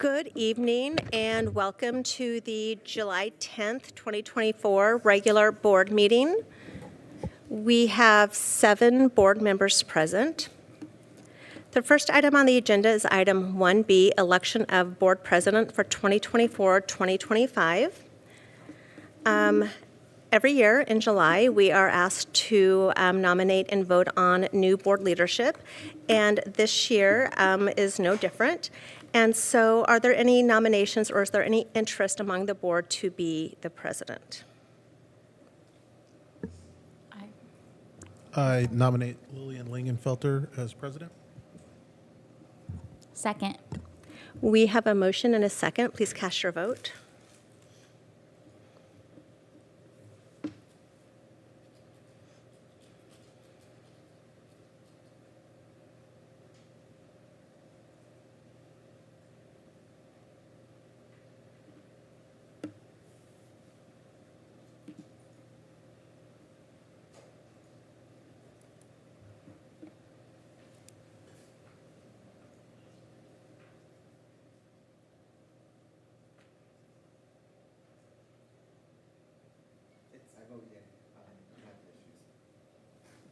Good evening and welcome to the July 10th, 2024 regular board meeting. We have 7 board members present. The first item on the agenda is item 1B, election of board president for 2024-2025. Every year in July, we are asked to nominate and vote on new board leadership, and this year is no different. And so are there any nominations or is there any interest among the board to be the president? I nominate Lillian Lingenfelter as president. Second. We have a motion and a second. Please cast your vote.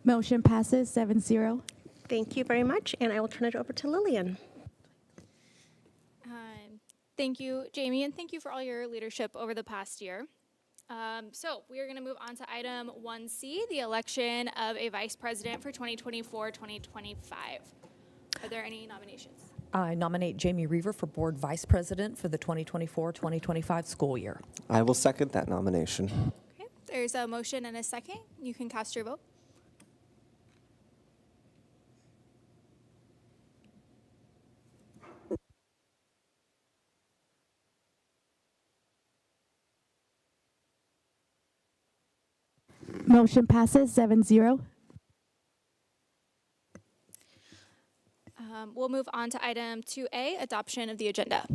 Motion passes 7-0. Thank you very much, and I will turn it over to Lillian. Thank you, Jamie, and thank you for all your leadership over the past year. So we are going to move on to item 1C, the election of a vice president for 2024-2025. Are there any nominations? I nominate Jamie Reaver for board vice president for the 2024-2025 school year. I will second that nomination. Okay, there's a motion and a second. You can cast your vote. Motion passes 7-0. We'll move on to item 2A, adoption of the agenda.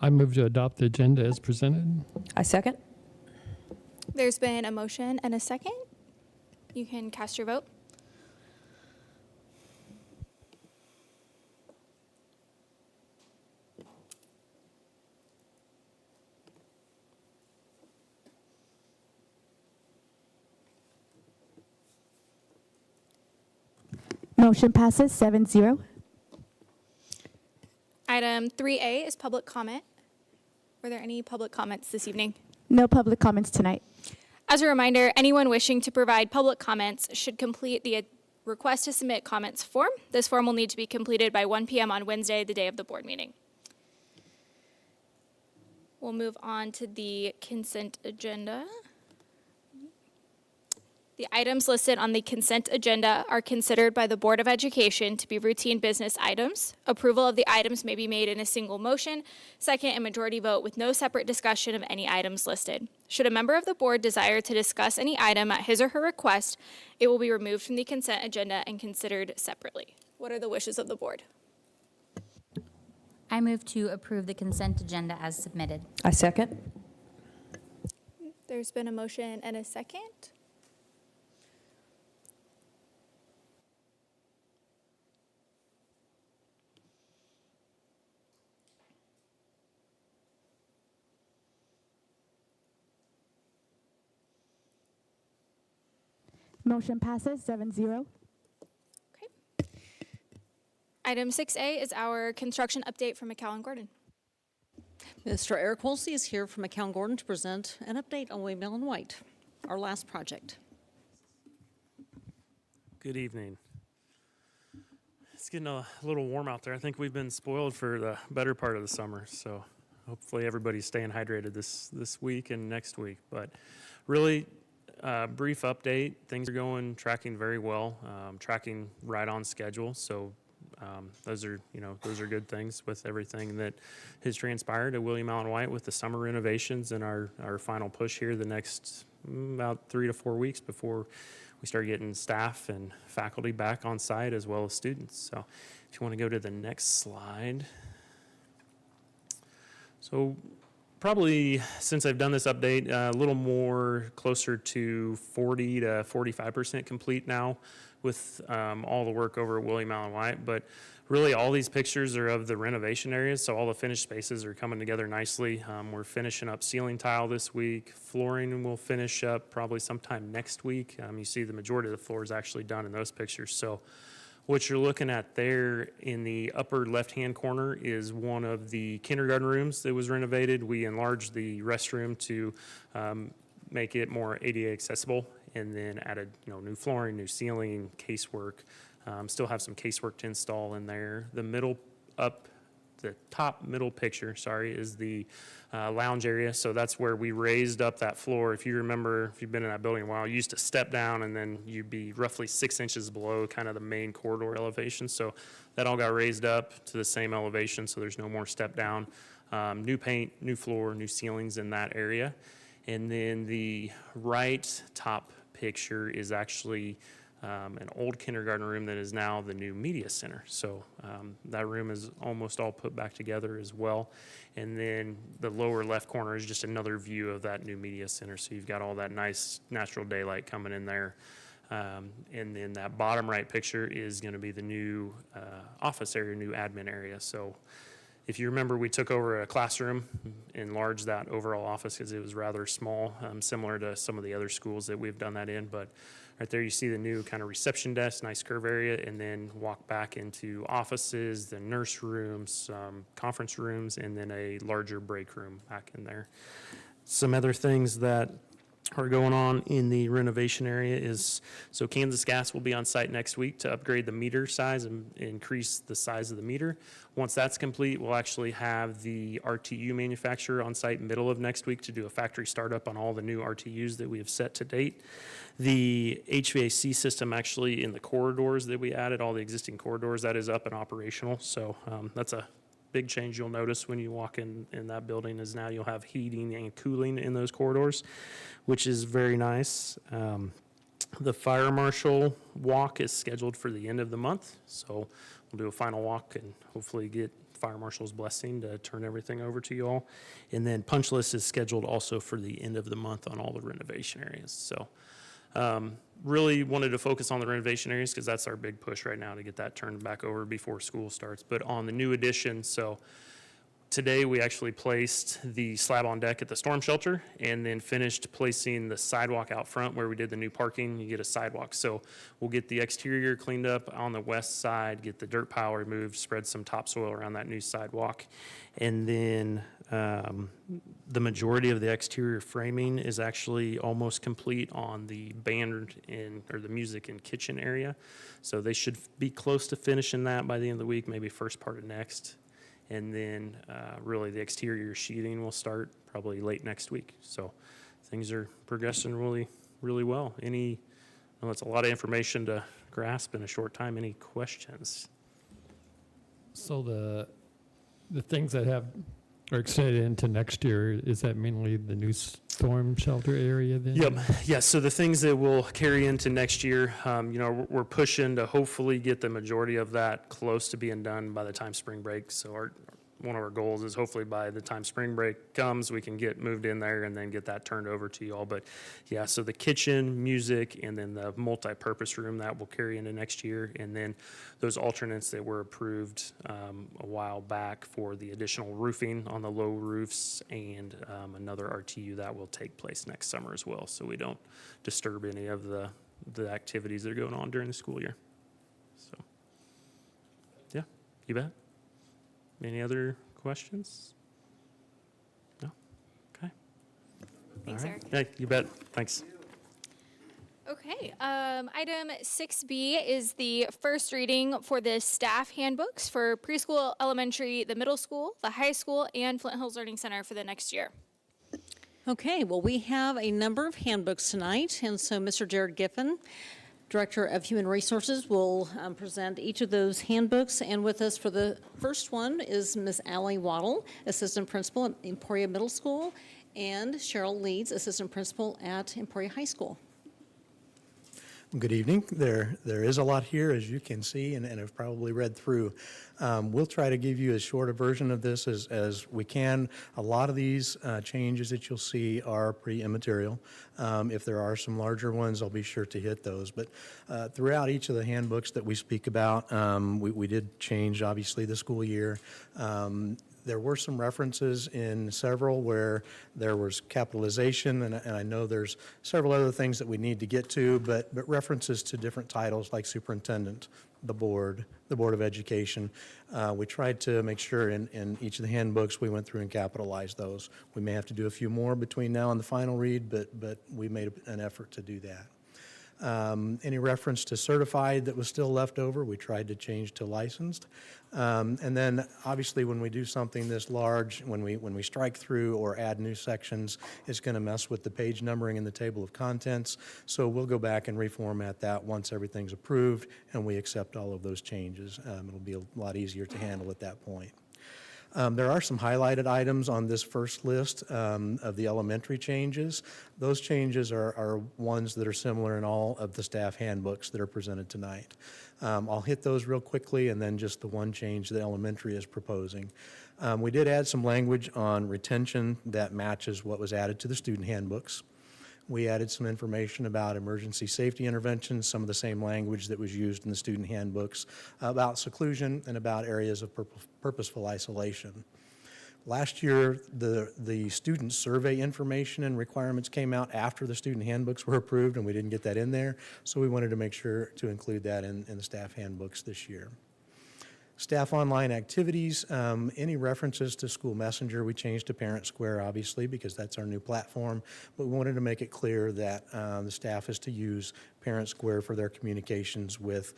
I move to adopt the agenda as presented. I second. There's been a motion and a second. You can cast your vote. Motion passes 7-0. Item 3A is public comment. Were there any public comments this evening? No public comments tonight. As a reminder, anyone wishing to provide public comments should complete the request to submit comments form. This form will need to be completed by 1 p.m. on Wednesday, the day of the board meeting. We'll move on to the consent agenda. The items listed on the consent agenda are considered by the Board of Education to be routine business items. Approval of the items may be made in a single motion, second and majority vote with no separate discussion of any items listed. Should a member of the board desire to discuss any item at his or her request, it will be removed from the consent agenda and considered separately. What are the wishes of the board? I move to approve the consent agenda as submitted. I second. There's been a motion and a second. Motion passes 7-0. Okay. Item 6A is our construction update from McCowan Gordon. Mr. Eric Wolsey is here from McCown Gordon to present an update on Waymill and White, our last project. Good evening. It's getting a little warm out there. I think we've been spoiled for the better part of the summer, so hopefully everybody's staying hydrated this week and next week. But really, brief update. Things are tracking very well, tracking right on schedule. So those are good things with everything that has transpired at William Allen White with the summer renovations and our final push here the next about 3 to 4 weeks before we start getting staff and faculty back on site as well as students. So if you want to go to the next slide. So probably since I've done this update, a little more closer to 40 to 45% complete now with all the work over at William Allen White. But really all these pictures are of the renovation areas, so all the finished spaces are coming together nicely. We're finishing up ceiling tile this week. Flooring will finish up probably sometime next week. You see the majority of the floor is actually done in those pictures. So what you're looking at there in the upper left-hand corner is one of the kindergarten rooms that was renovated. We enlarged the restroom to make it more ADA accessible, and then added, new flooring, new ceiling, casework. Still have some casework to install in there. The top middle picture, is the lounge area. So that's where we raised up that floor. If you remember, if you've been in that building a while, you used to step down and then you'd be roughly 6 inches below kind of the main corridor elevation. So that all got raised up to the same elevation, so there's no more step down. New paint, new floor, new ceilings in that area. And then the right top picture is actually an old kindergarten room that is now the new media center. So that room is almost all put back together as well. And then the lower left corner is just another view of that new media center. So you've got all that nice natural daylight coming in there. And then that bottom right picture is going to be the new office area, new admin area. So if you remember, we took over a classroom, enlarged that overall office because it was rather small, similar to some of the other schools that we've done that in. But right there, you see the new kind of reception desk, nice curve area, and then walk back into offices, the nurse rooms, conference rooms, and then a larger break room back in there. Some other things that are going on in the renovation area is, so Kansas Gas will be on site next week to upgrade the meter size and increase the size of the meter. Once that's complete, we'll actually have the RTU manufacturer on site middle of next week to do a factory startup on all the new RTUs that we have set to date. The HVAC system actually in the corridors that we added, all the existing corridors, that is up and operational. So that's a big change you'll notice when you walk in that building, is now you'll have heating and cooling in those corridors, which is very nice. The fire marshal walk is scheduled for the end of the month, so we'll do a final walk and hopefully get fire marshal's blessing to turn everything over to you all. And then punch list is scheduled also for the end of the month on all the renovation areas. So really wanted to focus on the renovation areas because that's our big push right now to get that turned back over before school starts. But on the new addition, so today we actually placed the slab on deck at the storm shelter and then finished placing the sidewalk out front where we did the new parking. You get a sidewalk. So we'll get the exterior cleaned up on the west side, get the dirt pile removed, spread some topsoil around that new sidewalk. And then the majority of the exterior framing is actually almost complete on the band or the music and kitchen area. So they should be close to finishing that by the end of the week, maybe first part of next. And then really the exterior sheathing will start probably late next week. So things are progressing really, really well. That's a lot of information to grasp in a short time. Any questions? So the things that are extended into next year, is that mainly the new storm shelter area then? Yep. Yeah. So the things that will carry into next year, we're pushing to hopefully get the majority of that close to being done by the time spring break. So one of our goals is hopefully by the time spring break comes, we can get moved in there and then get that turned over to you all. But yeah, so the kitchen, music, and then the multi-purpose room that will carry into next year. And then those alternates that were approved a while back for the additional roofing on the low roofs and another RTU that will take place next summer as well. So we don't disturb any of the activities that are going on during the school year. So yeah, you bet. Any other questions? No? Okay. Thanks, All right. Eric. Yeah, you bet. Thanks. Okay, item 6B is the first reading for the staff handbooks for preschool, elementary, the middle school, the high school, and Flint Hills Learning Center for the next year. Okay, well, we have a number of handbooks tonight, and so Mr. Jared Giffen, Director of Human Resources, will present each of those handbooks. And with us for the first one is Ms. Allie Waddle, Assistant Principal at Emporia Middle School, and Cheryl Leeds, Assistant Principal at Emporia High School. Good evening. There is a lot here, as you can see, and have probably read through. We'll try to give you as short a version of this as we can. A lot of these changes that you'll see are pretty immaterial. If there are some larger ones, I'll be sure to hit those. But throughout each of the handbooks that we speak about, we did change, obviously, the school year. There were some references in several where there was capitalization, and I know there's several other things that we need to get to, but references to different titles like superintendent, the Board of Education. We tried to make sure in each of the handbooks we went through and capitalized those. We may have to do a few more between now and the final read, but we made an effort to do that. Any reference to certified that was still left over, we tried to change to licensed. And then obviously when we do something this large, when we strike through or add new sections, it's going to mess with the page numbering in the table of contents. So we'll go back and reformat that once everything's approved and we accept all of those changes. It'll be a lot easier to handle at that point. There are some highlighted items on this first list of the elementary changes. Those changes are ones that are similar in all of the staff handbooks that are presented tonight. I'll hit those real quickly and then just the one change that elementary is proposing. We did add some language on retention that matches what was added to the student handbooks. We added some information about emergency safety interventions, some of the same language that was used in the student handbooks, about seclusion and about areas of purposeful isolation. Last year, the student survey information and requirements came out after the student handbooks were approved, and we didn't get that in there, so we wanted to make sure to include that in the staff handbooks this year. Staff online activities, any references to School Messenger, we changed to Parent Square, obviously, because that's our new platform. But we wanted to make it clear that the staff is to use Parent Square for their communications with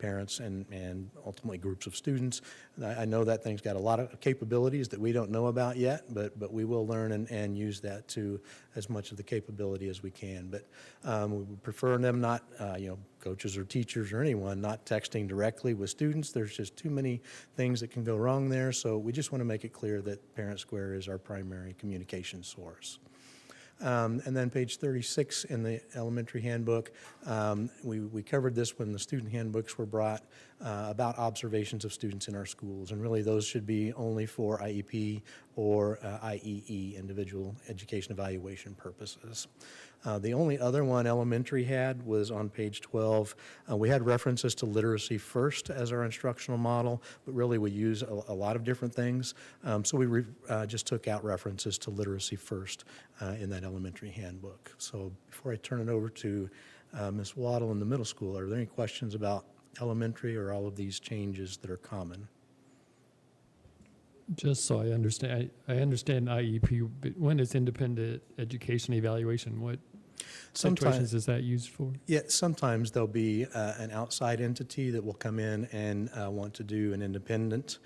parents and ultimately groups of students. I know that thing's got a lot of capabilities that we don't know about yet, but we will learn and use that to as much of the capability as we can. But we would prefer them not, coaches or teachers or anyone not texting directly with students. There's just too many things that can go wrong there. So we just want to make it clear that Parent Square is our primary communication source. And then page 36 in the elementary handbook, we covered this when the student handbooks were brought about observations of students in our schools. And really those should be only for IEP or IEE, individual education evaluation purposes. The only other one elementary had was on page 12. We had references to literacy first as our instructional model, but really we use a lot of different things. So we just took out references to literacy first in that elementary handbook. So before I turn it over to Ms. Waddle in the middle school, are there any questions about elementary or all of these changes that are common? Just so I understand IEP, but when it's independent education evaluation, what situations is that used for? Yeah, sometimes there'll be an outside entity that will come in and want to do an independent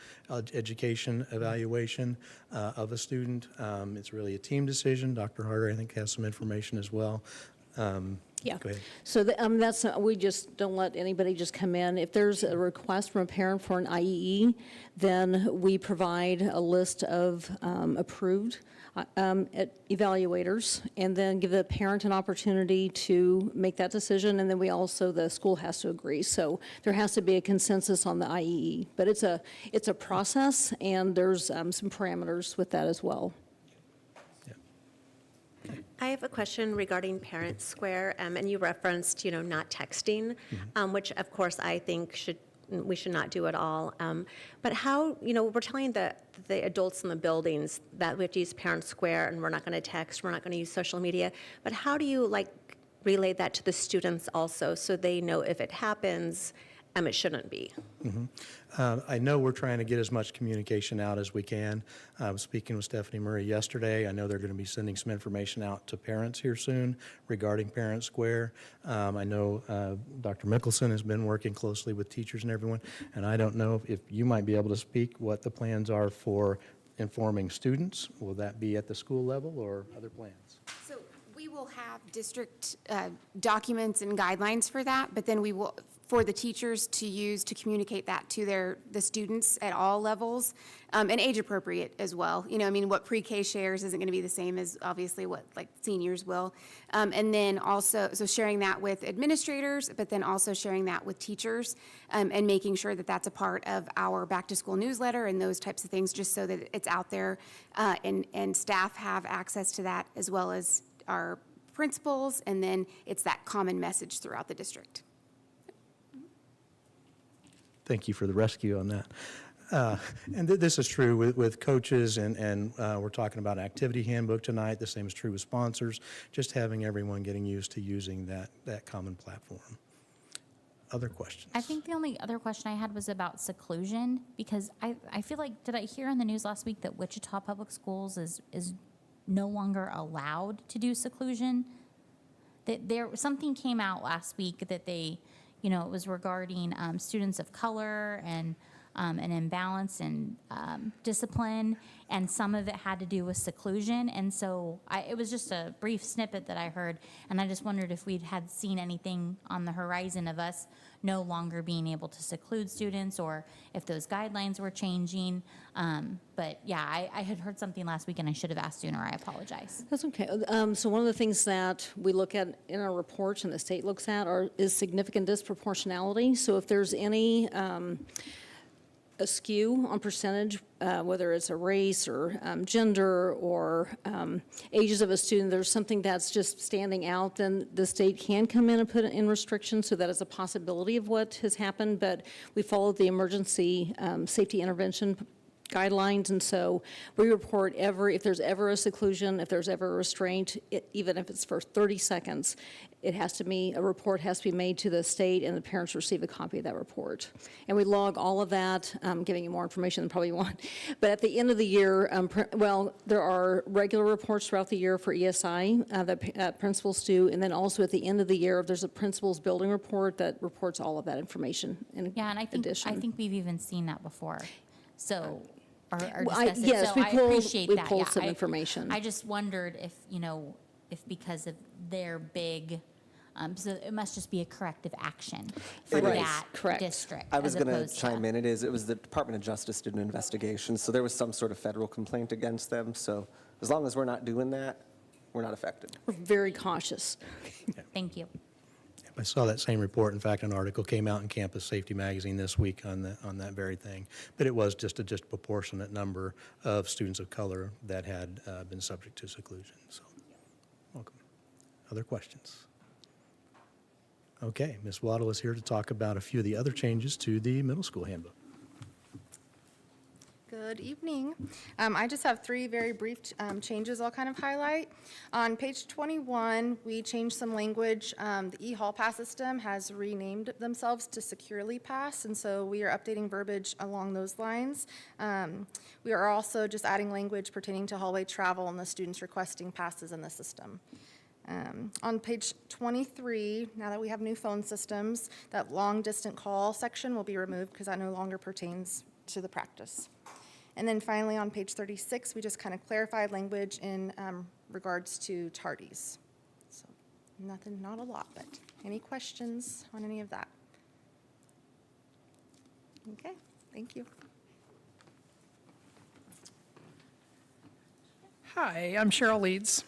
education evaluation of a student. It's really a team decision. Dr. Harder, I think, has some information as well. Yeah. Go ahead. So that's we just don't let anybody just come in. If there's a request from a parent for an IEE, then we provide a list of approved evaluators, and then give the parent an opportunity to make that decision. And then the school has to agree. So there has to be a consensus on the IEE. But it's a process, and there's some parameters with that as well. I have a question regarding Parent Square, and you referenced, not texting, which of course I think we should not do at all. But how, we're telling the adults in the buildings that we have to use Parent Square and we're not going to text, we're not going to use social media, but how do you relay that to the students also so they know if it happens, it shouldn't be? I know we're trying to get as much communication out as we can. I was speaking with Stephanie Murray yesterday. I know they're going to be sending some information out to parents here soon regarding Parent Square. I know Dr. Mickelson has been working closely with teachers and everyone, and I don't know if you might be able to speak what the plans are for informing students. Will that be at the school level or other plans? So we will have district documents and guidelines for that, but then we will, for the teachers to use to communicate that to the students at all levels, and age appropriate as well. You know, I mean, what pre-K shares isn't going to be the same as obviously what like seniors will. And then also, so sharing that with administrators, but then also sharing that with teachers, and making sure that that's a part of our back to school newsletter and those types of things, just so that it's out there, and staff have access to that as well as our principals, and then it's that common message throughout the district. Thank you for the rescue on that. And this is true with coaches, and we're talking about activity handbook tonight. The same is true with sponsors, just having everyone getting used to using that common platform. Other questions? I think the only other question I had was about seclusion, because I feel like, did I hear on the news last week that Wichita Public Schools is no longer allowed to do seclusion? That something came out last week that they, it was regarding students of color and an imbalance in discipline, and some of it had to do with seclusion. And so it was just a brief snippet that I heard, and I just wondered if we'd had seen anything on the horizon of us no longer being able to seclude students, or if those guidelines were changing. But yeah, I had heard something last week, and I should have asked sooner. I apologize. That's okay. So one of the things that we look at in our reports and the state looks at is significant disproportionality. So if there's any a skew on percentage, whether it's a race or gender or ages of a student, there's something that's just standing out, then the state can come in and put in restrictions, so that is a possibility of what has happened. But we followed the emergency safety intervention guidelines, and so we report if there's ever a seclusion, if there's ever a restraint, even if it's for 30 seconds, a report has to be made to the state, and the parents receive a copy of that report. And we log all of that, giving you more information than probably you want. But at the end of the year, there are regular reports throughout the year for ESI that principals do, and then also at the end of the year, there's a principal's building report that reports all of that information in Yeah, and I think we've even seen that before. So, or discussed it. Yes, So we I pulled- appreciate we that. pulled Yeah, some information. I just wondered if, if because of their big, so it must just be a corrective action for It is. that Correct. district. I was as going to opposed chime in. It was the Department of Justice did an investigation, so there was some sort of federal complaint against them. So as long as we're not doing that, we're not affected. We're very cautious. Thank you. I saw that same report. In fact, an article came out in Campus Safety Magazine this week on that very thing. But it was just a disproportionate number of students of color that had been subject to seclusion. So, welcome. Other questions? Okay, Ms. Waddle is here to talk about a few of the other changes to the middle school handbook. Good evening. I just have three very brief changes I'll kind of highlight. On page 21, we changed some language. The e-hall pass system has renamed themselves to Securely Pass, and so we are updating verbiage along those lines. We are also just adding language pertaining to hallway travel and the students requesting passes in the system. On page 23, now that we have new phone systems, that long-distance call section will be removed because that no longer pertains to the practice. And then finally, on page 36, we just kind of clarified language in regards to tardies. So nothing, not a lot, but any questions on any of that? Okay, thank you. Hi, I'm Cheryl Leeds.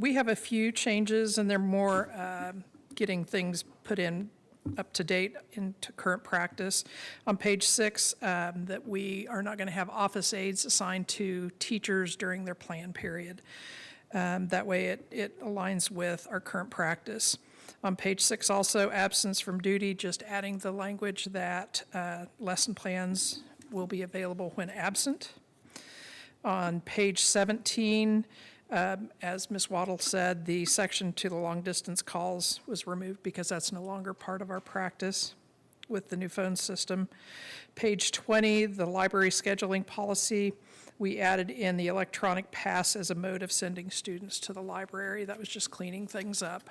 We have a few changes, and they're more getting things put in up to date into current practice. On page 6, that we are not going to have office aides assigned to teachers during their plan period. That way it aligns with our current practice. On page 6 also, absence from duty, just adding the language that lesson plans will be available when absent. On page 17, as Ms. Waddle said, the section to the long-distance calls was removed because that's no longer part of our practice with the new phone system. Page 20, the library scheduling policy, we added in the electronic pass as a mode of sending students to the library. That was just cleaning things up.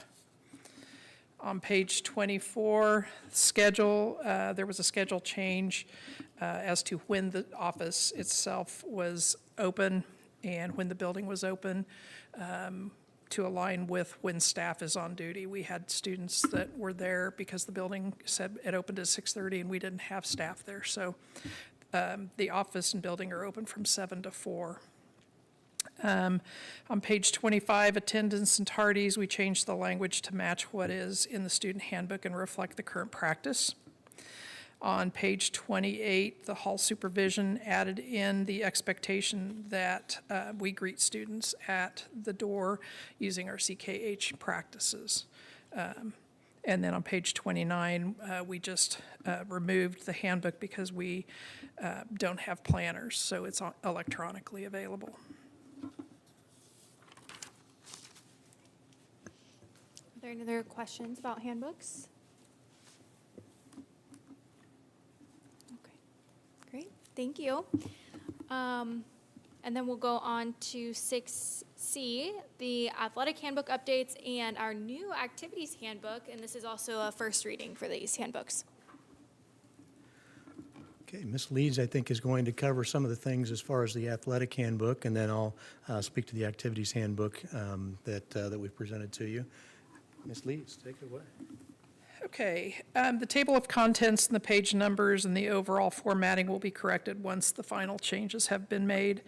On page 24, schedule, there was a schedule change as to when the office itself was open and when the building was open. to align with when staff is on duty. We had students that were there because the building said it opened at 6:30 and we didn't have staff there. So the office and building are open from 7 to 4. On page 25, attendance and tardies, we changed the language to match what is in the student handbook and reflect the current practice. On page 28, the hall supervision added in the expectation that we greet students at the door using our CKH practices. And then on page 29, we just removed the handbook because we don't have planners, so it's electronically available. Are there any other questions about handbooks? Okay, great, thank you. And then we'll go on to 6C, the athletic handbook updates and our new activities handbook, and this is also a first reading for these handbooks. Okay, Ms. Leeds, I think, is going to cover some of the things as far as the athletic handbook, and then I'll speak to the activities handbook that we've presented to you. Ms. Leeds, take it away. Okay, the table of contents and the page numbers and the overall formatting will be corrected once the final changes have been made.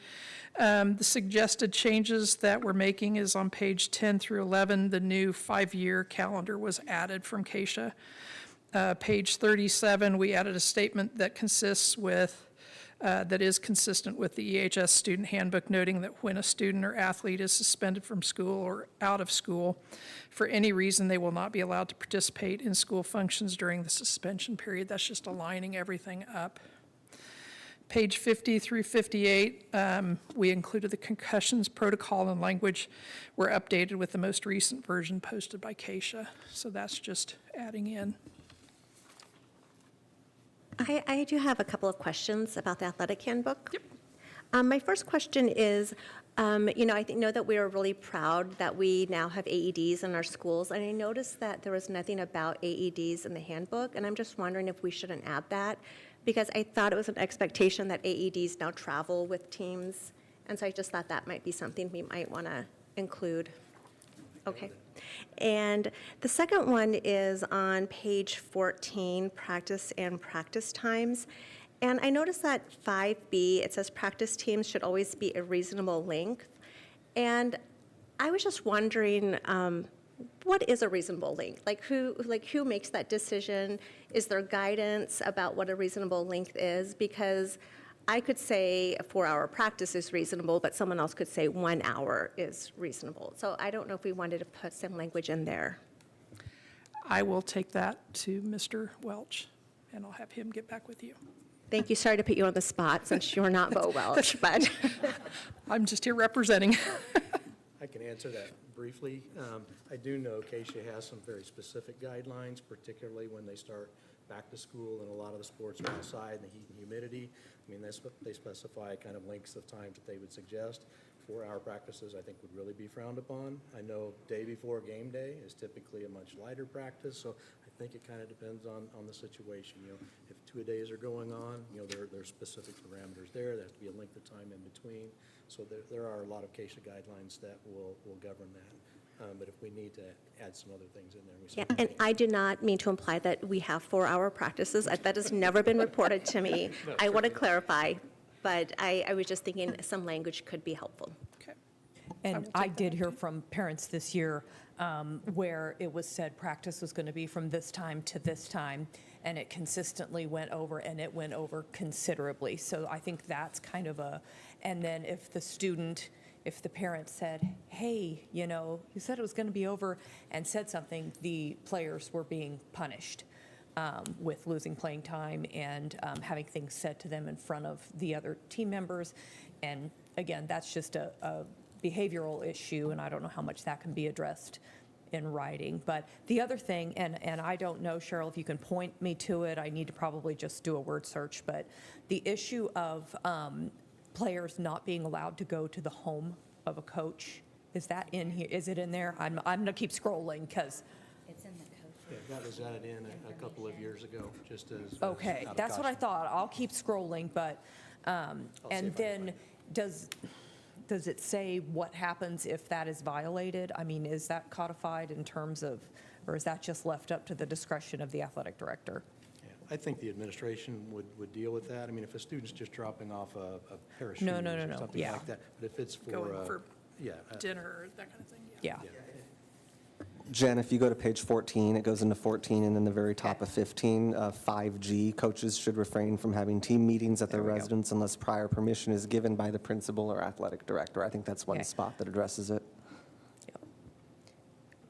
The suggested changes that we're making is on page 10 through 11. The new 5-year calendar was added from Keisha. Page 37, we added a statement that that is consistent with the EHS student handbook, noting that when a student or athlete is suspended from school or out of school for any reason, they will not be allowed to participate in school functions during the suspension period. That's just aligning everything up. Page 50 through 58, we included the concussions protocol and language were updated with the most recent version posted by Keisha. So that's just adding in. I do have a couple of questions about the athletic handbook. Yep. My first question is, I know that we are really proud that we now have AEDs in our schools, and I noticed that there was nothing about AEDs in the handbook, and I'm just wondering if we shouldn't add that, because I thought it was an expectation that AEDs now travel with teams, and so I just thought that might be something we might want to include. Okay. And the second one is on page 14, practice and practice times. And I noticed that 5B, it says practice teams should always be a reasonable length. And I was just wondering, what is a reasonable length? Who makes that decision? Is there guidance about what a reasonable length is? Because I could say a 4-hour practice is reasonable, but someone else could say 1 hour is reasonable. So I don't know if we wanted to put some language in there. I will take that to Mr. Welch, and I'll have him get back with you. Thank you. Sorry to put you on the spot since you're not Bo Welch, but. I'm just here representing. I can answer that briefly. I do know Keisha has some very specific guidelines, particularly when they start back to school and a lot of the sports are outside in the heat and humidity. I mean, they specify kind of lengths of time that they would suggest. 4-hour practices, I think, would really be frowned upon. I know day before game day is typically a much lighter practice, so I think it kind of depends on the situation. If 2-a-days are going on, there are specific parameters there. There has to be a length of time in between. So there are a lot of Keisha guidelines that will govern that. But if we need to add some other things in there, we Yeah, certainly and I did not mean to imply that we have 4-hour practices. That has never been reported to me. I want to clarify, but I was just thinking some language could be helpful. Okay. And I did hear from parents this year where it was said practice was going to be from this time to this time, and it consistently went over, and it went over considerably. So I think that's kind of and then if the parent said, hey, you said it was going to be over, and said something, the players were being punished with losing playing time and having things said to them in front of the other team members. And again, that's just a behavioral issue, and I don't know how much that can be addressed in writing. But the other thing, and I don't know, Cheryl, if you can point me to it, I need to probably just do a word search, but the issue of players not being allowed to go to the home of a coach, is that in here? Is it in there? I'm going to keep scrolling because It's in the code. Yeah, that was added in a couple of years ago, just as. okay, out of that's what I caution. thought. I'll keep scrolling, but see and if I can then does Does it say what happens if that is violated? I mean, is that codified in terms of, or is that just left up to the discretion of the athletic director? Yeah, I think the administration would deal with that. I mean, if a student's just dropping off a pair of shoes No, or something yeah. like that, but if it's for, Going for yeah, dinner or that kind of thing, Yeah. Jen, if you go to page 14, it goes into 14, and then the very top of 15, 5G, coaches should refrain from having team meetings at their There we go. residence unless prior permission is given by the principal or athletic director. I think that's one Okay. spot that addresses it.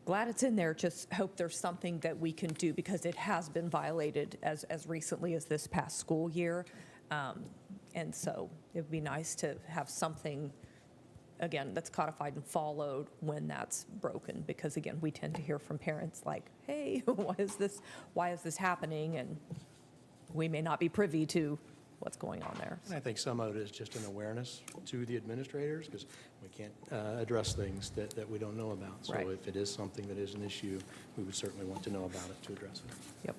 Glad it's in there, just hope there's something that we can do, because it has been violated as recently as this past school year. And so it would be nice to have something, again, that's codified and followed when that's broken, because again, we tend to hear from parents like, hey, why is this happening? And we may not be privy to what's going on there. and I think some of it is just an awareness to the administrators, because we can't address things that we don't know about. So Right. if it is something that is an issue, we would certainly want to know about it to address it. Yep.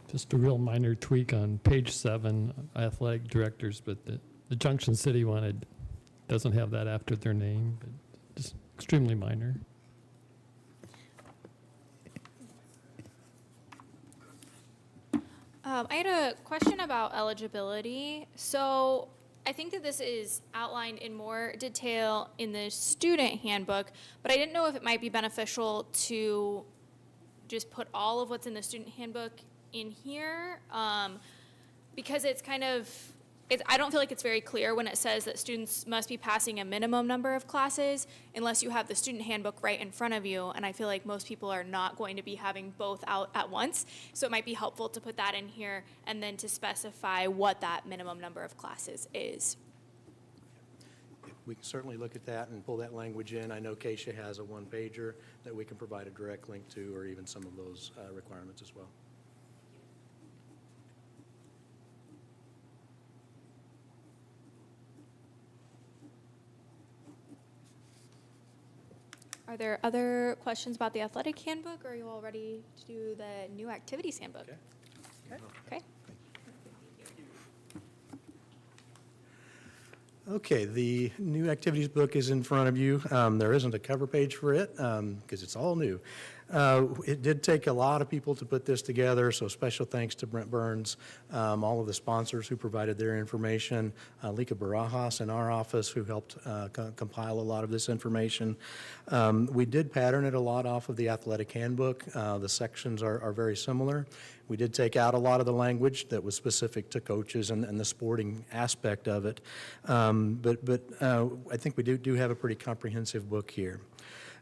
Just a real minor tweak on page 7, athletic directors, but the Junction City one, doesn't have that after their name, but just extremely minor. I had a question about eligibility. So I think that this is outlined in more detail in the student handbook, but I didn't know if it might be beneficial to just put all of what's in the student handbook in here, because it's kind of, I don't feel like it's very clear when it says that students must be passing a minimum number of classes unless you have the student handbook right in front of you, and I feel like most people are not going to be having both out at once, so it might be helpful to put that in here and then to specify what that minimum number of classes is. We can certainly look at that and pull that language in. I know Keisha has a one-pager that we can provide a direct link to, or even some of those requirements as well. Are there other questions about the athletic handbook, or are you all ready to do the new activities handbook? Okay. Okay. Okay, the new activities book is in front of you. There isn't a cover page for it because it's all new. It did take a lot of people to put this together, so special thanks to Brent Burns, all of the sponsors who provided their information, Lika Barajas in our office who helped compile a lot of this information. We did pattern it a lot off of the athletic handbook. The sections are very similar. We did take out a lot of the language that was specific to coaches and the sporting aspect of it. But I think we do have a pretty comprehensive book here.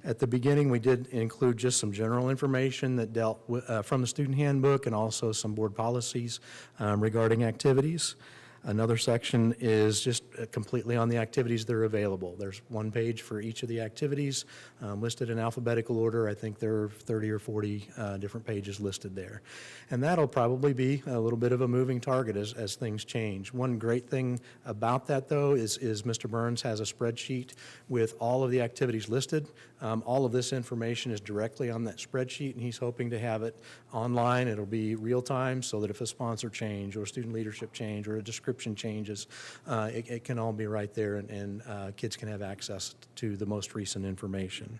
At the beginning, we did include just some general information that dealt with, from the student handbook, and also some board policies regarding activities. Another section is just completely on the activities that are available. There's one page for each of the activities listed in alphabetical order. I think there are 30 or 40 different pages listed there. And that'll probably be a little bit of a moving target as things change. One great thing about that, though, is Mr. Burns has a spreadsheet with all of the activities listed. All of this information is directly on that spreadsheet, and he's hoping to have it online. It'll be real time, so that if a sponsor change or student leadership change or a description changes, it can all be right there, and kids can have access to the most recent information.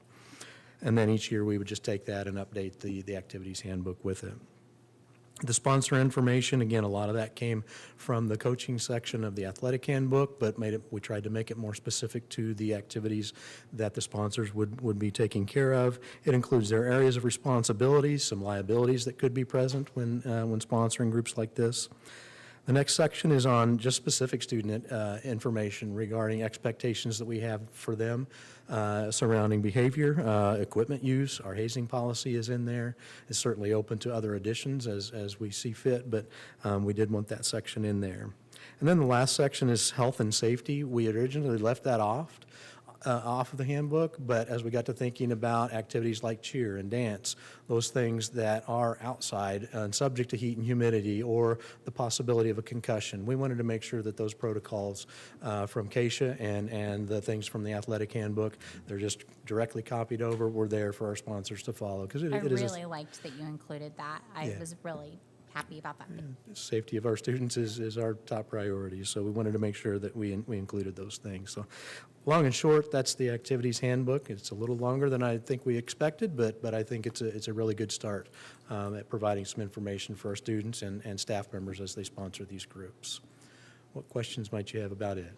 And then each year we would just take that and update the activities handbook with it. The sponsor information, again, a lot of that came from the coaching section of the athletic handbook, but we tried to make it more specific to the activities that the sponsors would be taking care of. It includes their areas of responsibilities, some liabilities that could be present when sponsoring groups like this. The next section is on just specific student information regarding expectations that we have for them surrounding behavior, equipment use. Our hazing policy is in there. It's certainly open to other additions as we see fit, but we did want that section in there. And then the last section is health and safety. We originally left that off of the handbook, but as we got to thinking about activities like cheer and dance, those things that are outside and subject to heat and humidity or the possibility of a concussion, we wanted to make sure that those protocols from Keisha and the things from the athletic handbook, they're just directly copied over, were there for our sponsors to follow. Because I really liked that you included that. I was really happy about that. Safety of our students is our top priority, so we wanted to make sure that we included those things. So long and short, that's the activities handbook. It's a little longer than I think we expected, but I think it's a really good start at providing some information for our students and staff members as they sponsor these groups. What questions might you have about it?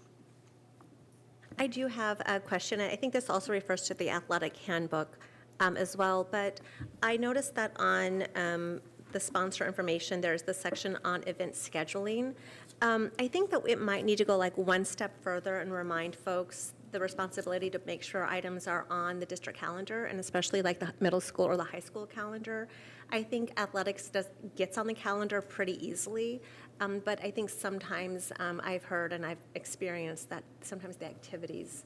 I do have a question. I think this also refers to the athletic handbook as well, but I noticed that on the sponsor information, there's the section on event scheduling. I think that it might need to go like one step further and remind folks the responsibility to make sure items are on the district calendar, and especially like the middle school or the high school calendar. I think athletics gets on the calendar pretty easily, but I think sometimes I've heard and I've experienced that sometimes the activities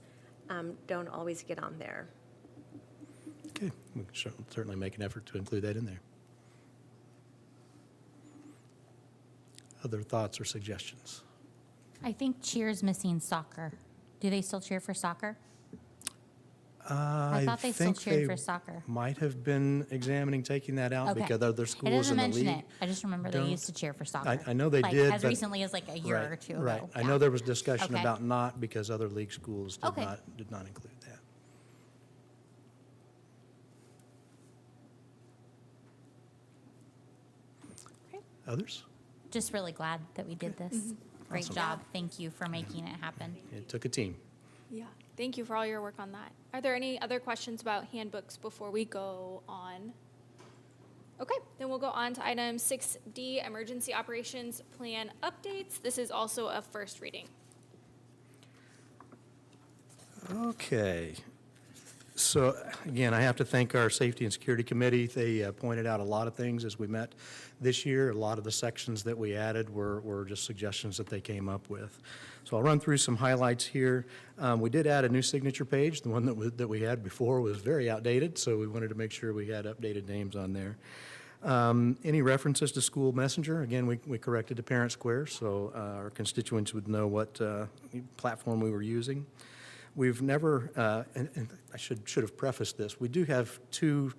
don't always get on there. Okay, we can certainly make an effort to include that in there. Other thoughts or suggestions? I think cheer's missing soccer. Do they still cheer for soccer? I thought they still think cheered they for soccer. Might have been examining taking that out Okay. because other It schools doesn't in the league. mention it. I just remember they don't. used to cheer for soccer. I know they like, did, as but- recently as like a year Right, or two ago. Right. I Yeah. know there was discussion Okay. about not because other league schools Okay. did not include that. Others? Just really glad that we did this. Great Awesome. job. Thank you for making it happen. It took a team. Yeah, thank you for all your work on that. Are there any other questions about handbooks before we go on? Okay, then we'll go on to item 6D, Emergency Operations Plan Updates. This is also a first reading. Okay. So again, I have to thank our Safety and Security Committee. They pointed out a lot of things as we met this year. A lot of the sections that we added were just suggestions that they came up with. So I'll run through some highlights here. We did add a new signature page. The one that we had before was very outdated, so we wanted to make sure we had updated names on there. Any references to school messenger, again, we corrected to Parent Square, so our constituents would know what platform we were using. We've never, and I should have prefaced this, we do have 2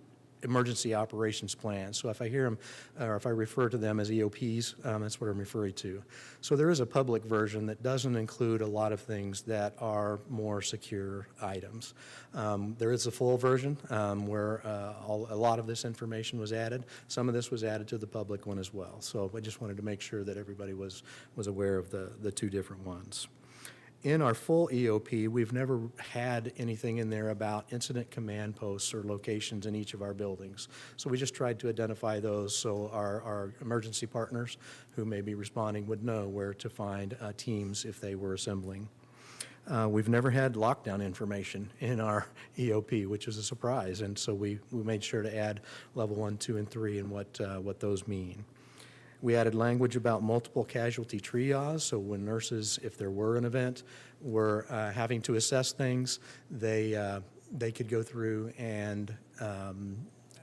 emergency operations plans. So if I hear them, or if I refer to them as EOPs, that's what I'm referring to. So there is a public version that doesn't include a lot of things that are more secure items. There is a full version where a lot of this information was added. Some of this was added to the public one as well. So I just wanted to make sure that everybody was aware of the 2 different ones. In our full EOP, we've never had anything in there about incident command posts or locations in each of our buildings. So we just tried to identify those so our emergency partners who may be responding would know where to find teams if they were assembling. We've never had lockdown information in our EOP, which is a surprise, and so we made sure to add level 1, 2, and 3 and what those mean. We added language about multiple casualty triage, so when nurses, if there were an event, were having to assess things, they could go through and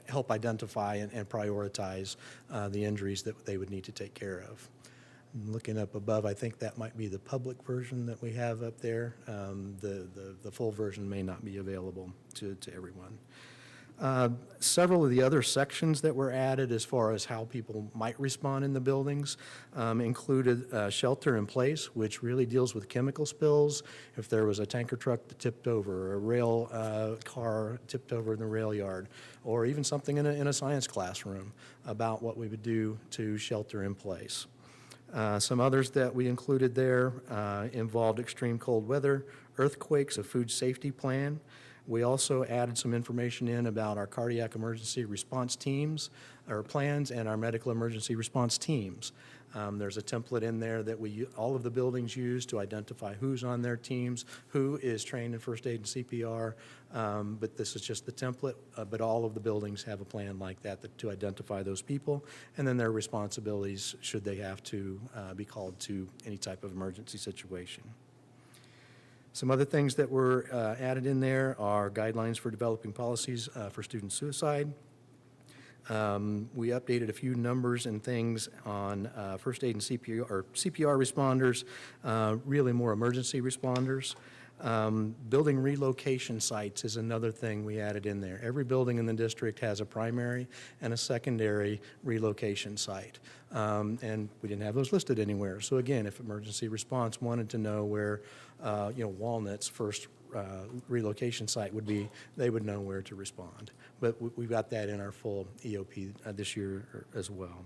help identify and prioritize the injuries that they would need to take care of. Looking up above, I think that might be the public version that we have up there. The full version may not be available to everyone. Several of the other sections that were added as far as how people might respond in the buildings included shelter in place, which really deals with chemical spills. If there was a tanker truck that tipped over, or a rail car tipped over in the rail yard, or even something in a science classroom about what we would do to shelter in place. Some others that we included there involved extreme cold weather, earthquakes, a food safety plan. We also added some information in about our cardiac emergency response teams, or plans, and our medical emergency response teams. There's a template in there that all of the buildings use to identify who's on their teams, who is trained in first aid and CPR, but this is just the template, but all of the buildings have a plan like that to identify those people, and then their responsibilities should they have to be called to any type of emergency situation. Some other things that were added in there are guidelines for developing policies for student suicide. We updated a few numbers and things on first aid and CPR responders, really more emergency responders. Building relocation sites is another thing we added in there. Every building in the district has a primary and a secondary relocation site. And we didn't have those listed anywhere. So again, if emergency response wanted to know where, Walnut's first relocation site would be, they would know where to respond. But we've got that in our full EOP this year as well.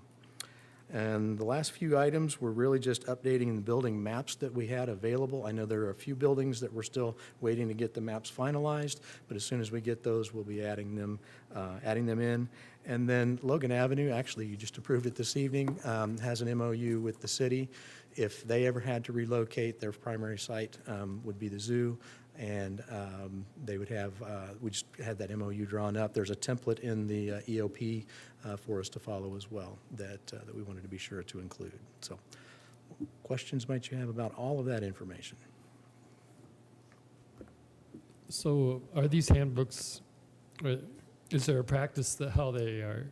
And the last few items were really just updating the building maps that we had available. I know there are a few buildings that we're still waiting to get the maps finalized, but as soon as we get those, we'll be adding them in. And then Logan Avenue, actually, you just approved it this evening, has an MOU with the city. If they ever had to relocate, their primary site would be the zoo. And they would have, we just had that MOU drawn up. There's a template in the EOP for us to follow as well that we wanted to be sure to include. So questions might you have about all of that information? So are these handbooks, is there a practice that how they are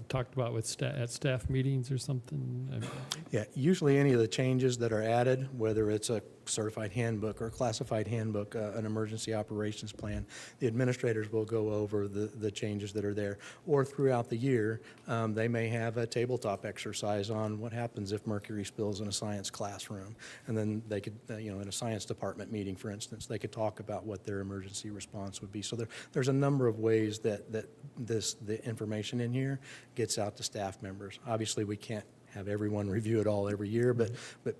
talked about with at staff meetings or something? Yeah, usually any of the changes that are added, whether it's a certified handbook or a classified handbook, an emergency operations plan, the administrators will go over the changes that are there. Or throughout the year, they may have a tabletop exercise on what happens if mercury spills in a science classroom. And then they could, in a science department meeting, for instance, they could talk about what their emergency response would be. So there's a number of ways that the information in here gets out to staff members. Obviously, we can't have everyone review it all every year, but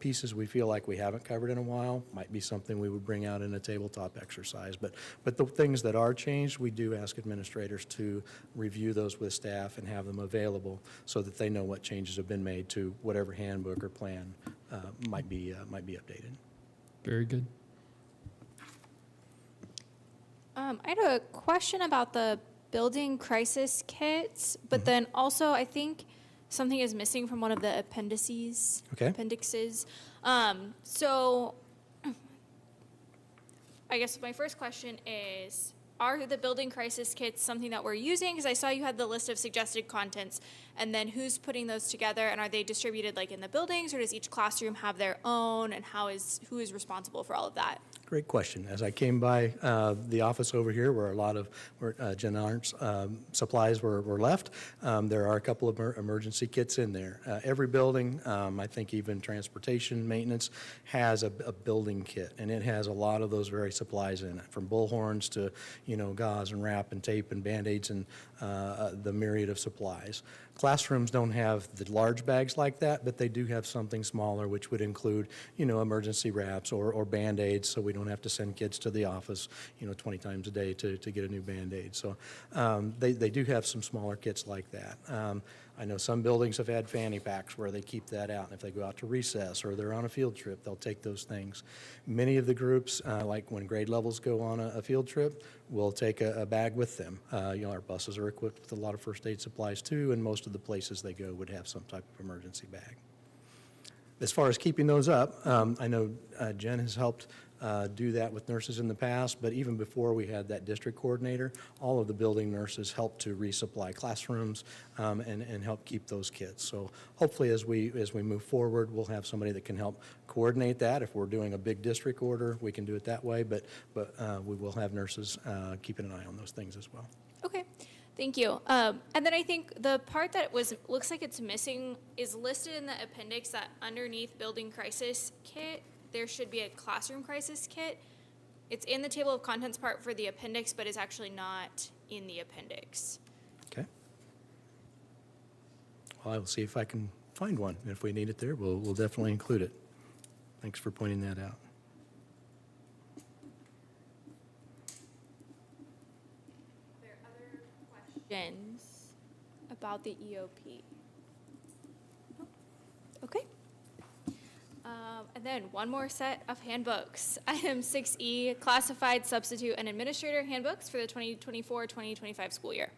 pieces we feel like we haven't covered in a while might be something we would bring out in a tabletop exercise. But the things that are changed, we do ask administrators to review those with staff and have them available so that they know what changes have been made to whatever handbook or plan might be updated. Very good. I had a question about the building crisis kits, but then also I think something is missing from one of the appendixes. Okay. So I guess my first question is, are the building crisis kits something that we're using? Because I saw you had the list of suggested contents, and then who's putting those together, and are they distributed like in the buildings, or does each classroom have their own, and who is responsible for all of that? Great question. As I came by the office over here where a lot of Jen Arndt's supplies were left, there are a couple of emergency kits in there. Every building, I think even transportation maintenance, has a building kit, and it has a lot of those very supplies in it, from bullhorns to gauze and wrap and tape and Band-Aids and the myriad of supplies. Classrooms don't have the large bags like that, but they do have something smaller, which would include, emergency wraps or Band-Aids, so we don't have to send kids to the office, 20 times a day to get a new Band-Aid. So they do have some smaller kits like that. I know some buildings have had fanny packs where they keep that out, and if they go out to recess or they're on a field trip, they'll take those things. Many of the groups, like when grade levels go on a field trip, will take a bag with them. Our buses are equipped with a lot of first aid supplies too, and most of the places they go would have some type of emergency bag. As far as keeping those up, I know Jen has helped do that with nurses in the past, but even before we had that district coordinator, all of the building nurses helped to resupply classrooms and help keep those kits. So hopefully as we move forward, we'll have somebody that can help coordinate that. If we're doing a big district order, we can do it that way, but we will have nurses keeping an eye on those things as well. Okay, thank you. And then I think the part that looks like it's missing is listed in the appendix, that underneath building crisis kit, there should be a classroom crisis kit. It's in the table of contents part for the appendix, but it's actually not in the appendix. Okay. Well, I will see if I can find one. If we need it there, we'll definitely include it. Thanks for pointing that out. Are there other questions about the EOP? Okay. And then one more set of handbooks. Item 6E, classified substitute and administrator handbooks for the 2024-2025 school year.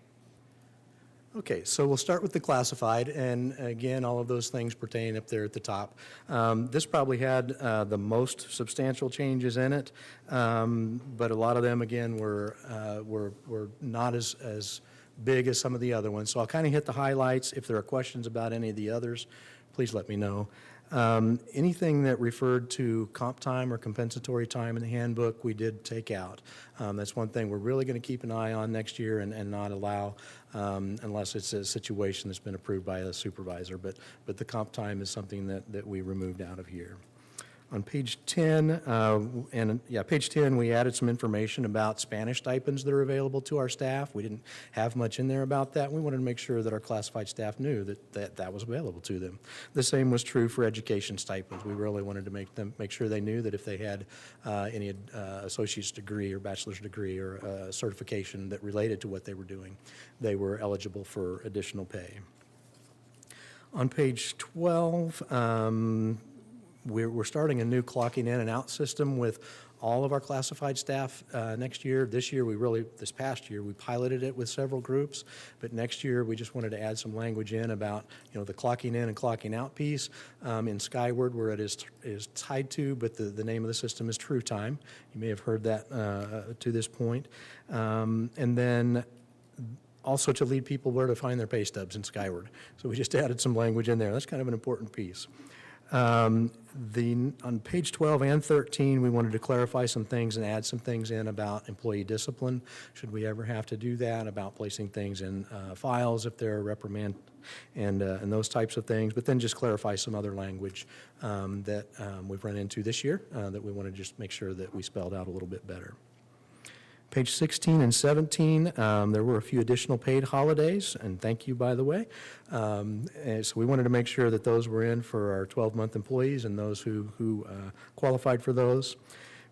Okay, so we'll start with the classified, and again, all of those things pertain up there at the top. This probably had the most substantial changes in it, but a lot of them, again, were not as big as some of the other ones. So I'll kind of hit the highlights. If there are questions about any of the others, please let me know. Anything that referred to comp time or compensatory time in the handbook, we did take out. That's one thing we're really going to keep an eye on next year and not allow unless it's a situation that's been approved by a supervisor. But the comp time is something that we removed out of here. On page 10, page 10, we added some information about Spanish stipends that are available to our staff. We didn't have much in there about that. We wanted to make sure that our classified staff knew that was available to them. The same was true for education stipends. We really wanted to make sure they knew that if they had any associate's degree or bachelor's degree or certification that related to what they were doing, they were eligible for additional pay. On page 12, we're starting a new clocking in and out system with all of our classified staff next year. This past year, we piloted it with several groups, but next year we just wanted to add some language in about, the clocking in and clocking out piece. In Skyward, where it is tied to, but the name of the system is True Time. You may have heard that to this point. And then also to lead people where to find their pay stubs in Skyward. So we just added some language in there. That's kind of an important piece. On page 12 and 13, we wanted to clarify some things and add some things in about employee discipline, should we ever have to do that, about placing things in files if they're a reprimand, and those types of things, but then just clarify some other language that we've run into this year that we want to just make sure that we spelled out a little bit better. Page 16 and 17, there were a few additional paid holidays, and thank you, by the way. And so we wanted to make sure that those were in for our 12-month employees and those who qualified for those.